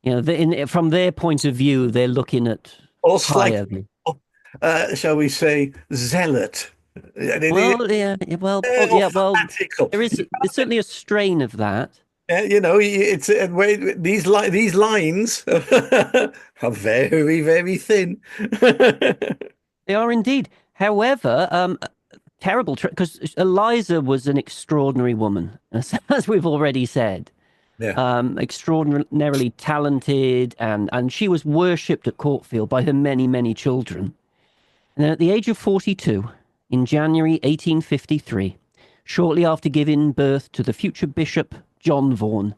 You know, from their point of view, they're looking at Or higher slightly, view. shall we say, zealot. And Well, yeah, yeah, well, or yeah, well, fanatical. there's certainly a strain of that. It's these lines are very, very thin. They are indeed. However, terrible because Eliza was an extraordinary woman, as we've already said. Yeah. Extraordinarily talented, and she was worshipped at Courtfield by her many, many children. And then at the age of 42, in January 1853, shortly after giving birth to the future Bishop John Vaughan,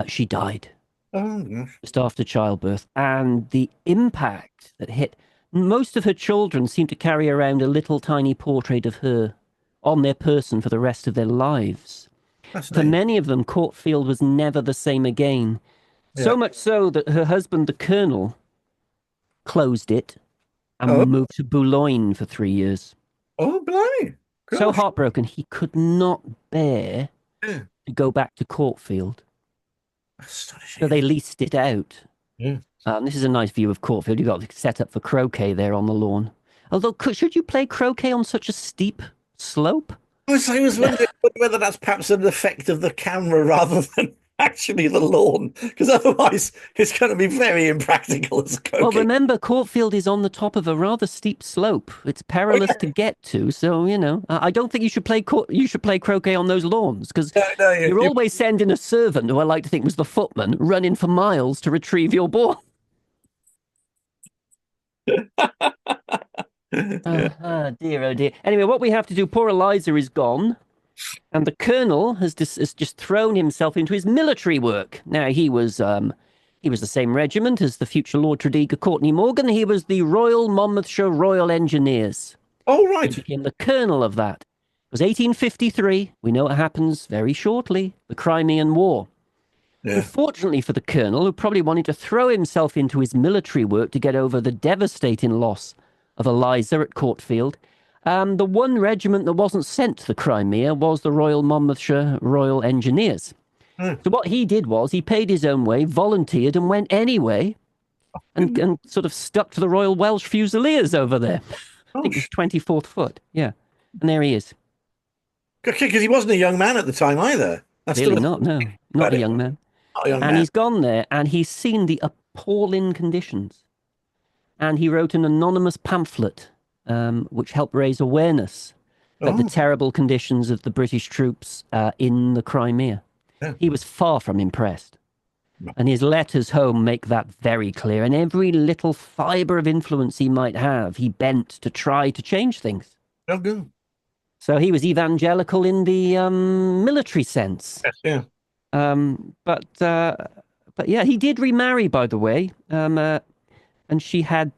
she died Oh, gosh. just after childbirth. And the impact that hit most of her children seemed to carry around a little tiny portrait of her on their person for the rest of their lives. For Fascinating. many of them, Courtfield was never the same again. Yeah. So much so that her husband, the Colonel, closed it Oh, and moved to Boulogne for 3 years. oh, blimey. So Gosh. heartbroken, he could not bear Yeah. to go back to Courtfield. Astonishing. So they leased it out. Yeah. This is a nice view of Courtfield. You've got it set up for croquet there on the lawn. Although, should you play croquet on such a steep slope? I was wondering whether that's perhaps an effect of the camera rather than actually the lawn, because otherwise it's going to be very impractical as a Well, cookie. remember, Courtfield is on the top of a rather steep slope. It's perilous to get to, so I don't think you should play croquet on those lawns because No, no, you're always sending a servant, who I like to think was the footman, running for miles to retrieve your ball. yeah. Dear, oh dear. Anyway, what we have to do, poor Eliza is gone, and the Colonel has just thrown himself into his military work. Now, he was the same regiment as the future Lord Tredegar Courtney Morgan. He was the Royal Monmouthshire Royal Engineers. Oh, He right. became the colonel of that. It was 1853. We know what happens very shortly, the Crimean War. Yeah. Unfortunately for the colonel, who probably wanted to throw himself into his military work to get over the devastating loss of Eliza at Courtfield, the one regiment that wasn't sent to the Crimea was the Royal Monmouthshire Royal Engineers. Hmm. So what he did was he paid his own way, volunteered, and went anyway, and sort of stuck to the Royal Welsh Fusiliers over there. I think it was 24th Foot. Yeah. And there he is. Because he wasn't a young man at the time either. That's Clearly still not, no. Not a young man. not a young And man. he's gone there and he's seen the appalling conditions. And he wrote an anonymous pamphlet which helped raise awareness of the Oh, terrible conditions of the British troops in the Crimea. yeah. He was far from impressed. No. And his letters home make that very clear. And every little fibre of influence he might have, he bent to try to change things. Oh, good. So he was evangelical in the military sense. Yes, yeah. But yeah, he did remarry, by the way. And she had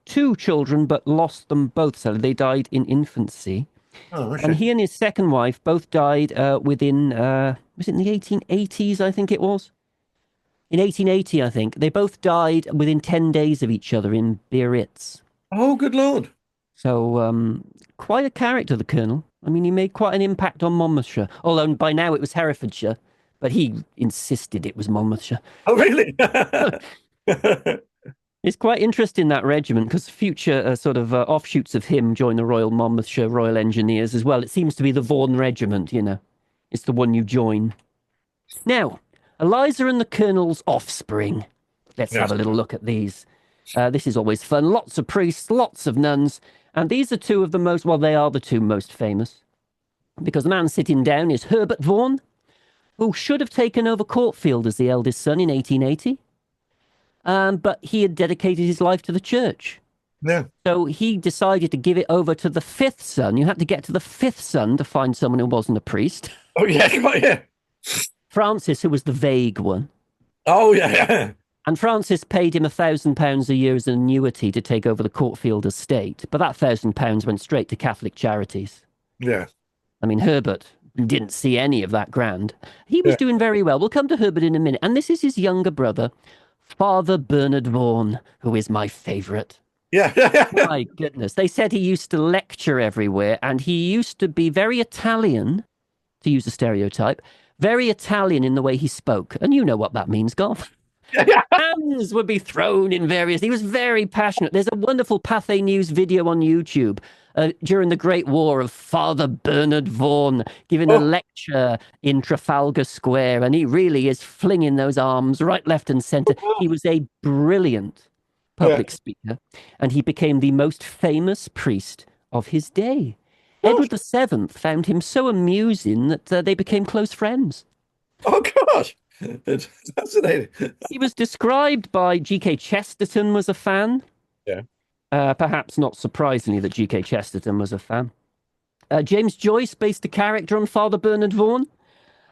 two children, but lost them both. So they died in infancy. Oh, And okay. he and his second wife both died within, was it in the 1880s, I think it was? In 1880, I think. They both died within 10 days of each other in Biarritz. Oh, good Lord. So quite a character, the Colonel. I mean, he made quite an impact on Monmouthshire. Although by now it was Herefordshire. but he insisted it was Monmouthshire. Oh, really? It's quite interesting, that regiment, because future offshoots of him join the Royal Monmouthshire Royal Engineers as well. It seems to be the Vaughan Regiment, you know. It's the one you join. Now, Eliza and the Colonel's offspring. Let's have Yes. a little look at these. This is always fun. Lots of priests, lots of nuns. And these are two of the most, well, they are the two most famous. Because the man sitting down is Herbert Vaughan, who should have taken over Courtfield as the eldest son in 1880. But he had dedicated his life to the church. Yeah. So he decided to give it over to the fifth son. You had to get to the fifth son to find someone who wasn't a priest. Oh, yeah. Come on, yeah. Francis, who was the vague one. Oh, yeah. And Francis paid him £1,000 a year as an annuity to take over the Courtfield estate. But that £1,000 went straight to Catholic charities. Yeah. I mean, Herbert didn't see any of that grand. He was doing very well. We'll come to Herbert in a minute. And this is his younger brother, Father Bernard Vaughan, who is my favourite. Yeah. My goodness. They said he used to lecture everywhere, and he used to be very Italian, to use a stereotype, very Italian in the way he spoke. And you know what that means, Garth. Hands would be thrown in various... He was very passionate. There's a wonderful Pathé News video on YouTube during the Great War of Father Bernard Vaughan giving a lecture in Trafalgar Square, and he really is flinging those arms right, left and centre. He was a brilliant public speaker, and he became the most famous priest of his day. Edward VII found him so amusing that they became close friends. Oh, gosh. It's fascinating. He was described by G.K. Chesterton was a fan. Yeah. Perhaps not surprisingly that G.K. Chesterton was a fan. James Joyce based a character on Father Bernard Vaughan.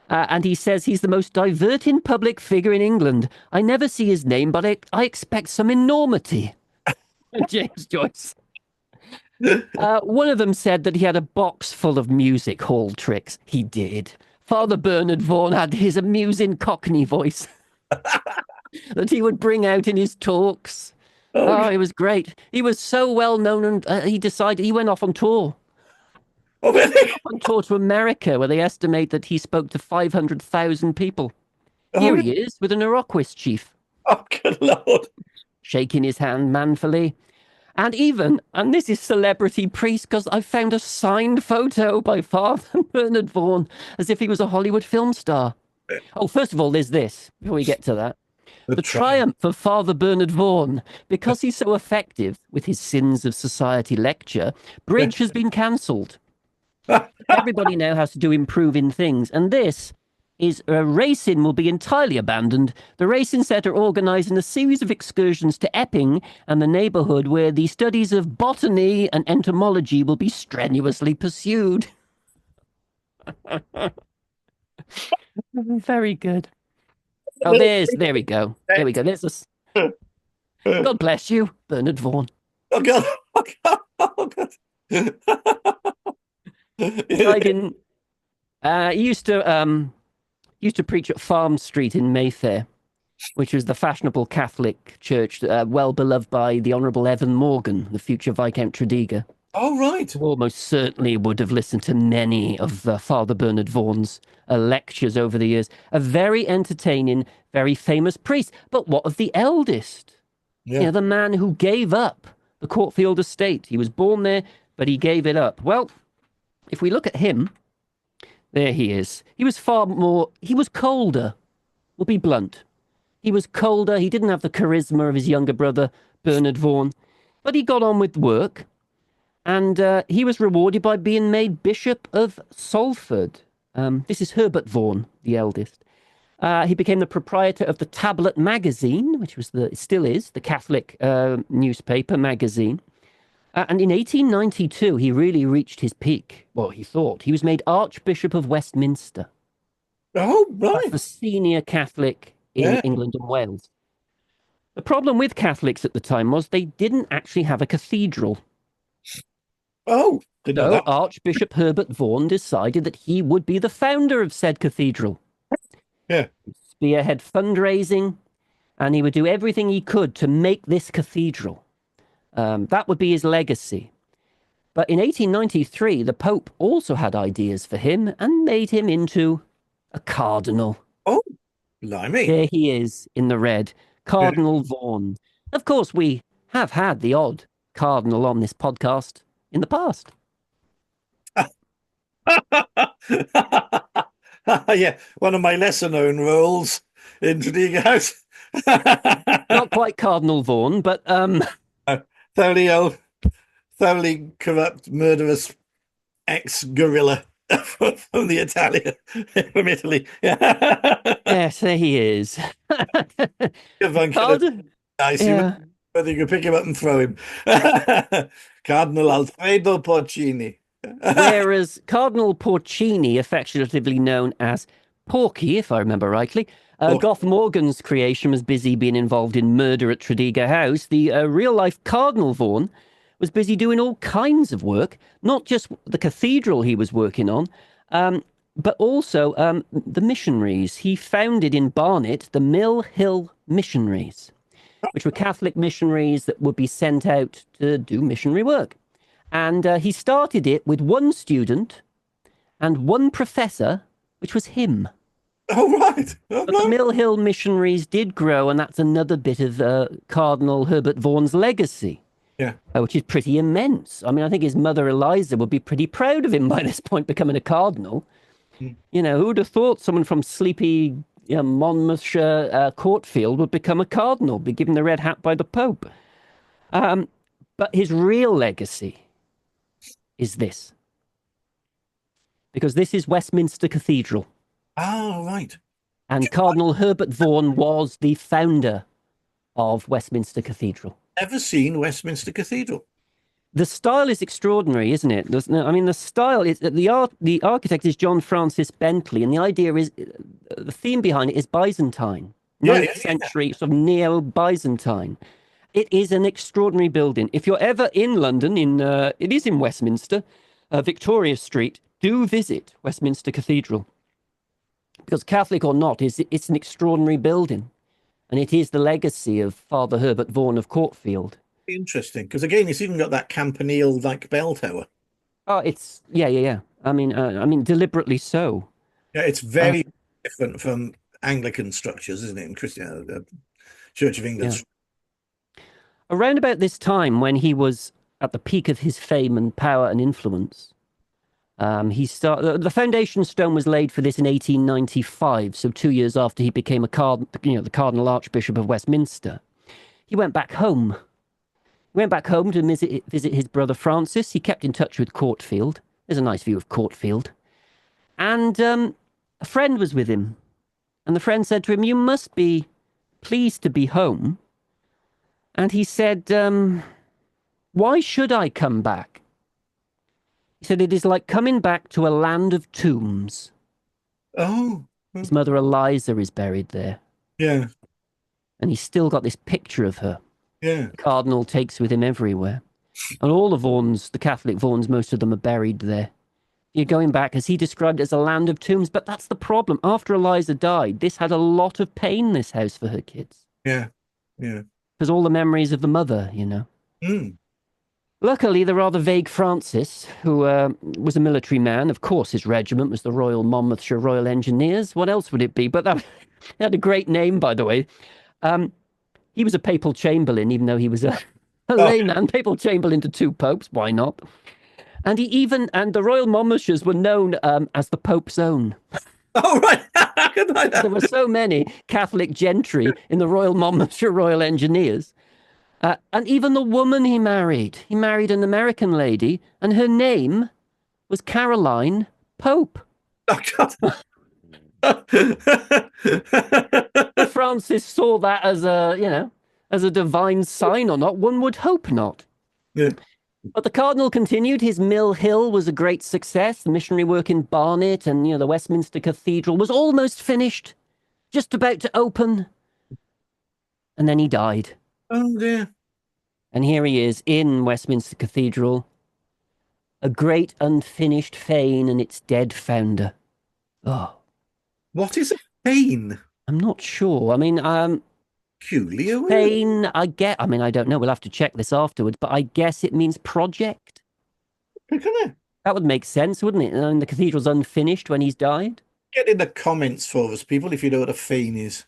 And he says he's the most diverting public figure in England. I never see his name, but I expect some enormity. James Joyce. One of them said that he had a box full of music hall tricks. He did. Father Bernard Vaughan had his amusing Cockney voice that he would bring out in his talks. Oh, it was great. He was so well known, and he decided he went off on tour. Oh, really? On tour to America, where they estimate that he spoke to 500,000 people. Here he is with an Iroquois chief. Oh, good Lord. Shaking his hand manfully. And even, and this is celebrity priest, because I found a signed photo by Father Bernard Vaughan, as if he was a Hollywood film star. Oh, first of all, there's this, before we get to that. The triumph of Father Bernard Vaughan. Because he's so effective with his Sins of Society lecture, Bridge has been cancelled. Everybody now has to do improving things. And this is racing will be entirely abandoned. The racing set are organising a series of excursions to Epping and the neighbourhood, where the studies of botany and entomology will be strenuously pursued. Very good. Oh, there we go. There we go. There's a... God bless you, Bernard Vaughan. Oh, God. Oh, God. Oh, God. I didn't... he used to preach at Farm Street in Mayfair, which was the fashionable Catholic church, well beloved by the Honourable Evan Morgan, the future Viscount Tredegar. Oh, right. Who almost certainly would have listened to many of Father Bernard Vaughan's lectures over the years. A very entertaining, very famous priest. But what of the eldest? Yeah. You know, the man who gave up the Courtfield estate. He was born there, but he gave it up. Well, if we look at him, there he is. He was colder. We'll be blunt. He was colder. He didn't have the charisma of his younger brother, Bernard Vaughan. But he got on with work. And he was rewarded by being made Bishop of Salford. This is Herbert Vaughan, the eldest. He became the proprietor of the Tablet magazine, which was still is the Catholic newspaper magazine. And in 1892, he really reached his peak. Well, he thought. He was made Archbishop of Westminster. Oh, right. That's the senior Catholic in England and Wales. The problem with Catholics at the time was they didn't actually have a cathedral. Oh, so Archbishop Herbert Vaughan decided that he would be the founder of said cathedral. Yeah. Spearhead fundraising, and he would do everything he could to make this cathedral. That would be his legacy. But in 1893, the Pope also had ideas for him and made him into a cardinal. Oh, blimey. There he is in the red, Yeah. Cardinal Vaughan. Of course, we have had the odd cardinal on this podcast in the past. Yeah, one of my lesser known roles in Tredegar House. Not quite Cardinal Vaughan, but thoroughly old, thoroughly corrupt, murderous ex-guerrilla from the Italian, from Italy. yes, there he is. If one could have Card- nice, yeah. whether you could pick him up and throw him. Cardinal Alfredo Porcini. Whereas Cardinal Porcini, affectionately known as Porky, if I remember rightly, Oh, Gough Morgan's creation was busy being involved in murder at Tredegar House. The real-life Cardinal Vaughan was busy doing all kinds of work, not just the cathedral he was working on, but also the missionaries. He founded in Barnet the Mill Hill Missionaries, which were Catholic missionaries that would be sent out to do missionary work. And he started it with one student and one professor, which was him. oh right. Oh, But the no. Mill Hill missionaries did grow, and that's another bit of Cardinal Herbert Vaughan's legacy, Yeah. which is pretty immense. I mean, I think his mother Eliza would be pretty proud of him by this point, becoming a cardinal. Mm. You know, who would have thought someone from sleepy Monmouthshire, Courtfield would become a cardinal, be given the red hat by the Pope? Um, but his real legacy is this, because this is Westminster Cathedral, Oh, right. and Cardinal Herbert Vaughan was the founder of Westminster Cathedral. Never seen Westminster Cathedral. The style is extraordinary, isn't it? I mean, the style is the architect is John Francis Bentley, and the idea is the theme behind it is Byzantine, Yeah, 9th yeah, yeah. century sort of neo-Byzantine. It is an extraordinary building. If you're ever in London, it is in Westminster, Victoria Street, do visit Westminster Cathedral, because Catholic or not, it's an extraordinary building, and it is the legacy of Father Herbert Vaughan of Courtfield. Interesting. Because again, it's even got that campanile like bell tower. Oh, it's yeah. I mean, deliberately so. Yeah, it's Uh, very different from Anglican structures, isn't it? And Christian Church of yeah. England. Around about this time, when he was at the peak of his fame and power and influence, the foundation stone was laid for this in 1895. So 2 years after he became the Cardinal Archbishop of Westminster, he went back home. He went back home to visit his brother Francis. He kept in touch with Courtfield. There's a nice view of Courtfield. And a friend was with him. And the friend said to him, "You must be pleased to be home." And he said, "Why should I come back?" He said, "It is like coming back to a land of tombs." Oh, His mother Eliza is buried there. yeah, And he's still got this picture of her. yeah. The Cardinal takes with him everywhere. And all the Vaughans, the Catholic Vaughans, most of them are buried there. You're going back, as he described it, as a land of tombs. But that's the problem. After Eliza died, this had a lot of pain, this house, for her kids. Yeah, yeah. Because all the memories of the mother, you know. Mm. Luckily, the rather vague Francis, who was a military man, of course his regiment was the Royal Monmouthshire Royal Engineers. What else would it be? But that had a great name, by the way. He was a papal chamberlain, even though he was a layman. Papal chamberlain to two popes, why not? And and the Royal Monmouthshires were known as the Pope's own. Oh, right. Good like There that. were so many Catholic gentry in the Royal Monmouthshire Royal Engineers. And even the woman he married an American lady, and her name was Caroline Pope. Oh, God. If Francis saw that as a divine sign or not, one would hope not. Yeah. But the Cardinal continued. His Mill Hill was a great success. The missionary work in Barnet and the Westminster Cathedral was almost finished, just about to open. And then he died. Oh, dear. And here he is in Westminster Cathedral, a great unfinished fane and its dead founder. Oh, What is a fane? I'm not sure. I mean, Peculiar. fane, I mean, I don't know. We'll have to check this afterwards, but I guess it means project. Isn't it? That would make sense, wouldn't it? And the cathedral's unfinished when he's died. Get in the comments for us, people, if you know what a fane is.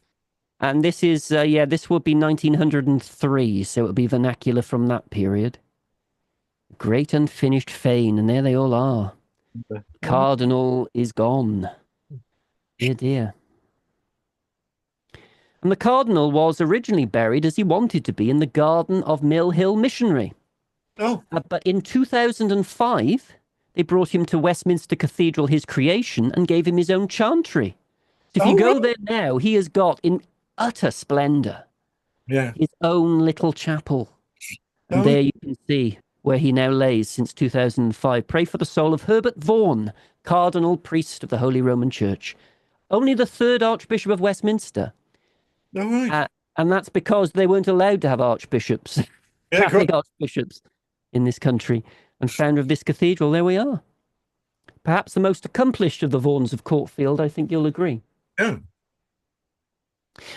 And this is, yeah, this would be 1903, so it would be vernacular from that period. Great unfinished fane, and there they all are. Oh, Cardinal is gone. Dear, dear. And the Cardinal was originally buried as he wanted to be in the garden of Mill Hill Missionary. oh, But in 2005, they brought him to Westminster Cathedral, his creation, and gave him his own chantry. So if you oh, go right. there now, he has got in utter splendour Yeah. his own little chapel. And Oh, there you can see where he now lays since 2005. Pray for the soul of Herbert Vaughan, Cardinal Priest of the Holy Roman Church. Only the third Archbishop of Westminster. all right. Uh, and that's because they weren't allowed to have archbishops, Yeah, cool. Catholic archbishops in this country. And founder of this cathedral, there we are. Perhaps the most accomplished of the Vaughans of Courtfield, I think you'll agree. Yeah.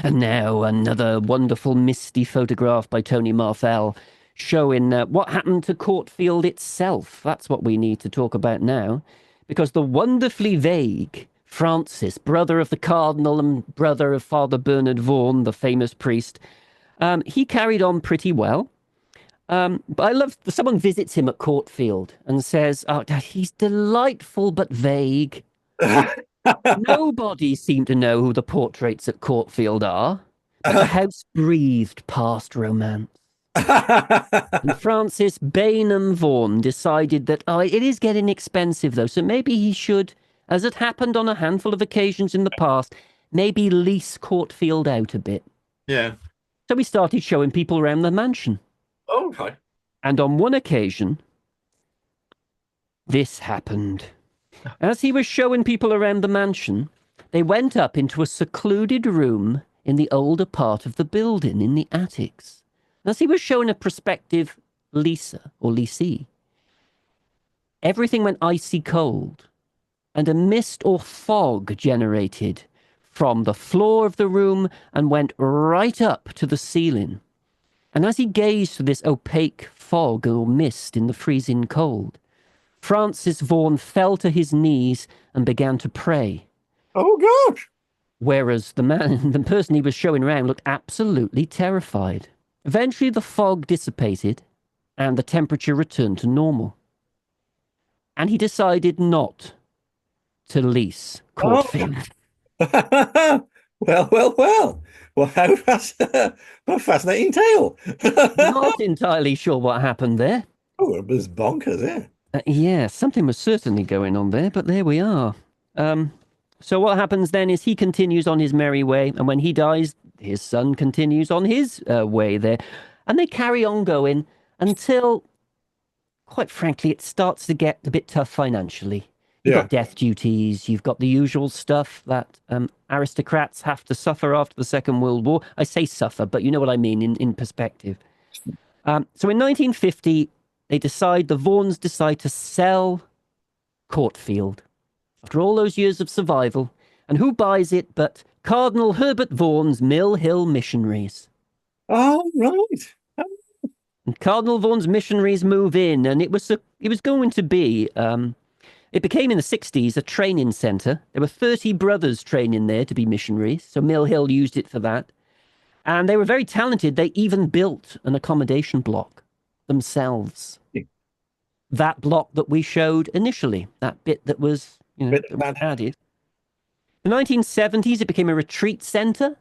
And now another wonderful misty photograph by Tony Marfell showing what happened to Courtfield itself. That's what we need to talk about now, because the wonderfully vague Francis, brother of the Cardinal and brother of Father Bernard Vaughan, the famous priest, he carried on pretty well. But I love someone visits him at Courtfield and says, "Oh, he's delightful but vague. Nobody seemed to know who the portraits at Courtfield are, but the house breathed past romance." And Francis Bainham Vaughan decided that, oh, it is getting expensive though, so maybe he should, as it happened on a handful of occasions in the past, maybe lease Courtfield out a bit. Yeah. So we started showing people around the mansion. Okay. And on one occasion, this happened. As he was showing people around the mansion, they went up into a secluded room in the older part of the building, in the attics. As he was showing a prospective leaser or leasee, everything went icy cold, and a mist or fog generated from the floor of the room and went right up to the ceiling. And as he gazed through this opaque fog or mist in the freezing cold, Francis Vaughan fell to his knees and began to pray. Oh gosh. Whereas the person he was showing around looked absolutely terrified. Eventually the fog dissipated and the temperature returned to normal. And he decided not to lease Oh. Courtfield. Well, well, well. Well, what a fascinating tale. Not entirely sure what happened there. Oh, it was bonkers, yeah. Yeah, something was certainly going on there, but there we are. So what happens then is he continues on his merry way, and when he dies, his son continues on his way there. And they carry on going until, quite frankly, it starts to get a bit tough financially. You've Yeah. got death duties, you've got the usual stuff that aristocrats have to suffer after the Second World War. I say suffer, but you know what I mean in perspective. So in 1950, the Vaughans decide to sell Courtfield after all those years of survival. And who buys it but Cardinal Herbert Vaughan's Mill Hill missionaries? Oh, right. And Cardinal Vaughan's missionaries move in, and it was going to be. It became in the 60s a training centre. There were 30 brothers training there to be missionaries, so Mill Hill used it for that. And they were very talented. They even built an accommodation block themselves. That block that we showed initially, that bit that was, that was added. In the 1970s, it became a retreat centre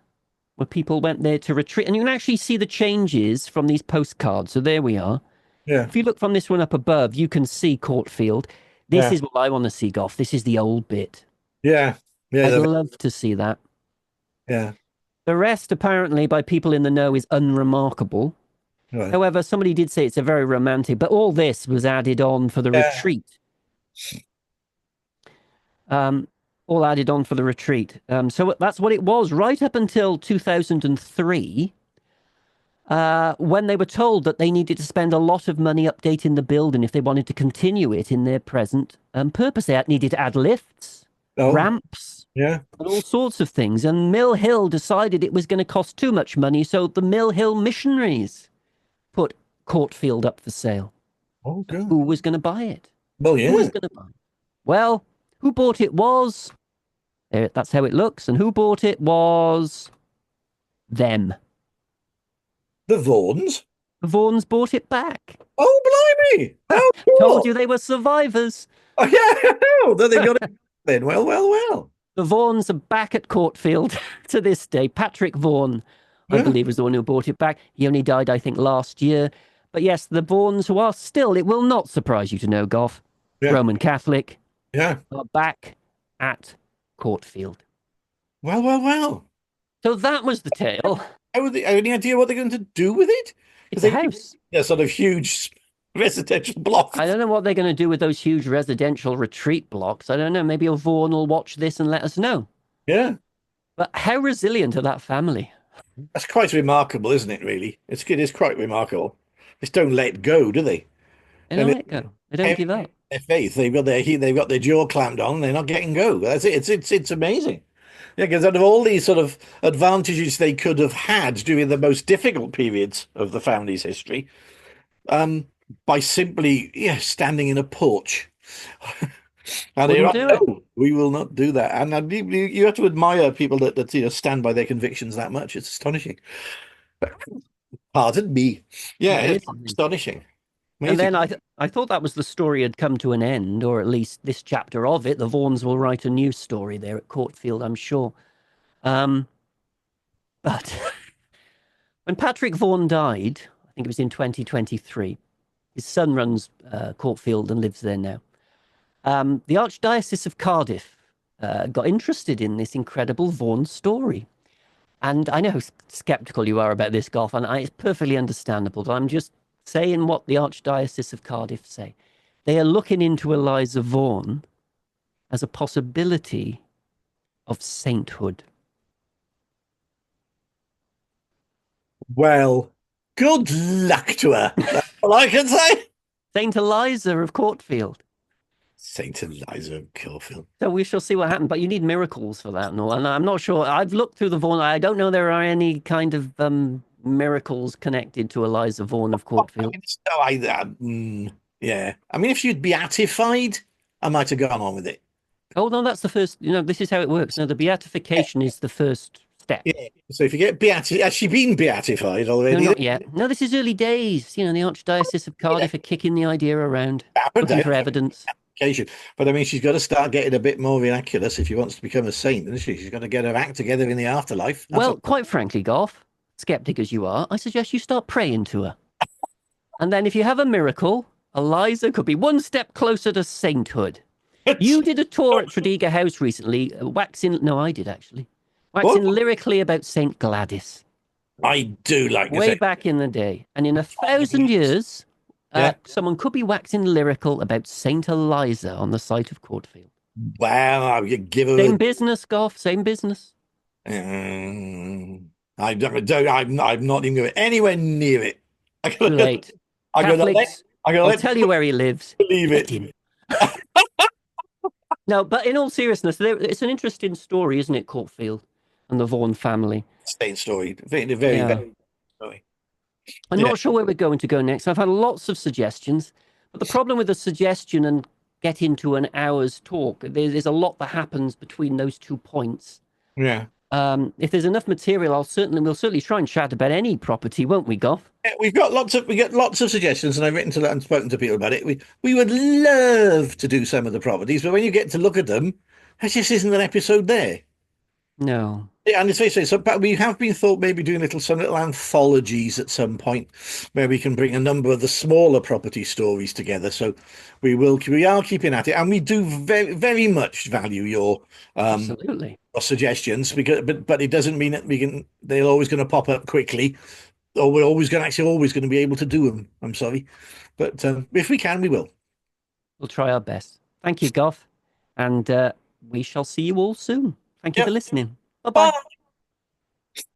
where people went there to retreat. And you can actually see the changes from these postcards. So there we are. Yeah. If you look from this one up above, you can see Courtfield. This is what I want to see, Goff. This is the old bit. Yeah. Yeah. I'd love to see that. Yeah. The rest, apparently, by people in the know, is unremarkable. Right. However, somebody did say it's a very romantic, but all this was added on for the retreat. All added on for the retreat. So that's what it was right up until 2003, when they were told that they needed to spend a lot of money updating the building if they wanted to continue it in their present purpose. They needed to add lifts, ramps, and all sorts of things. And Mill Hill decided it was going to cost too much money, so the Mill Hill missionaries put Courtfield up for sale. Oh, good. Who was going to buy it? Well, yeah. Who was going to buy it? Well, who bought it was That's how it looks. And who bought it was them. The Vaughans. The Vaughans bought it back. Oh, blimey! How Told cool! you they were survivors. Oh, yeah, oh, then they've got it then. Well, well, well. The Vaughans are back at Courtfield to this day. Patrick Vaughan, I Yeah, believe, was the one who bought it back. He only died, I think, last year. But yes, the Vaughans, who are still, it will not surprise you to know, Goff, yeah, Roman Catholic, yeah. are back at Courtfield. Well, well, well. So that was the tale. Any idea what they're going to do with it? Because It's a they house. a sort of huge residential block. I don't know what they're going to do with those huge residential retreat blocks. I don't know. Maybe a Vaughan will watch this and let us know. Yeah, But how resilient are that family? that's quite remarkable, isn't it? Really, it is quite remarkable. Just don't let go, do they? They And don't let go. They don't give up. their faith, they've got their jaw clamped on. They're not getting go. That's it. It's amazing. Yeah, because out of all these sort of advantages they could have had during the most difficult periods of the family's history, um, by simply standing in a porch. And they're Wouldn't like, do it. no, we will not do that. And you have to admire people that stand by their convictions that much. It's astonishing. Pardon me. Yeah, Yeah, it it's is, isn't it? astonishing. And Amazing. then I thought that was the story had come to an end, or at least this chapter of it. The Vaughans will write a new story there at Courtfield, I'm sure. Um, but when Patrick Vaughan died, I think it was in 2023, his son runs Courtfield and lives there now. The Archdiocese of Cardiff got interested in this incredible Vaughan story. And I know how skeptical you are about this, Golf, and it's perfectly understandable. But I'm just saying what the Archdiocese of Cardiff say. They are looking into Eliza Vaughan as a possibility of sainthood. Well, good luck to her. That's all I can say. Saint Eliza of Courtfield. Saint Eliza of Courtfield. So we shall see what happens. But you need miracles for that and all. And I'm not sure. I've looked through the Vaughan. I don't know there are any kind of miracles connected to Eliza Vaughan of Courtfield. Yeah. I mean, if she'd beatified, I might have gone on with it. Oh, no, that's the first. This is how it works. No, the beatification is the first step. Yeah. So if you get beatified, has she been beatified No, already? not yet. No, this is early days. The Archdiocese of Cardiff are kicking the idea around, looking for evidence. But I mean, she's got to start getting a bit more miraculous if she wants to become a saint, isn't she? She's got to get her act together in the afterlife. Well, quite frankly, Goff, skeptic as you are, I suggest you start praying to her. And then if you have a miracle, Eliza could be one step closer to sainthood. You did a tour at Tredegar House recently, waxing. No, I did actually. Waxing lyrically about Saint Gladys. I do like way back in the day. And in 1,000 years, someone could be waxing lyrical about Saint Eliza on the site of Courtfield. Wow, you give her Same business, Goff, same business. I'm not even going anywhere near it. Too late. Catholics, I'll tell you where he lives. Believe it. Him. No, but in all seriousness, it's an interesting story, isn't it, Courtfield and the Vaughan family? Same story. Very story. I'm not sure where we're going to go next. I've had lots of suggestions, but the problem with a suggestion and get into an hour's talk, there's a lot that happens between those 2 points. Yeah. If there's enough material, we'll certainly try and chat about any property, won't we, Goff? Yeah, we get lots of suggestions, and I've written to and spoken to people about it. We would love to do some of the properties, but when you get to look at them, there just isn't an episode there. No. Yeah, and it's basically so. But we have been thought maybe doing some little anthologies at some point, where we can bring a number of the smaller property stories together. So we are keeping at it, and we do very very much value your absolutely suggestions but it doesn't mean that they're always going to pop up quickly, or we're always going to be able to do them. I'm sorry, but if we can, we will. We'll try our best. Thank you, Goff, and we shall see you all soon. Thank you for listening. Bye-bye. Bye.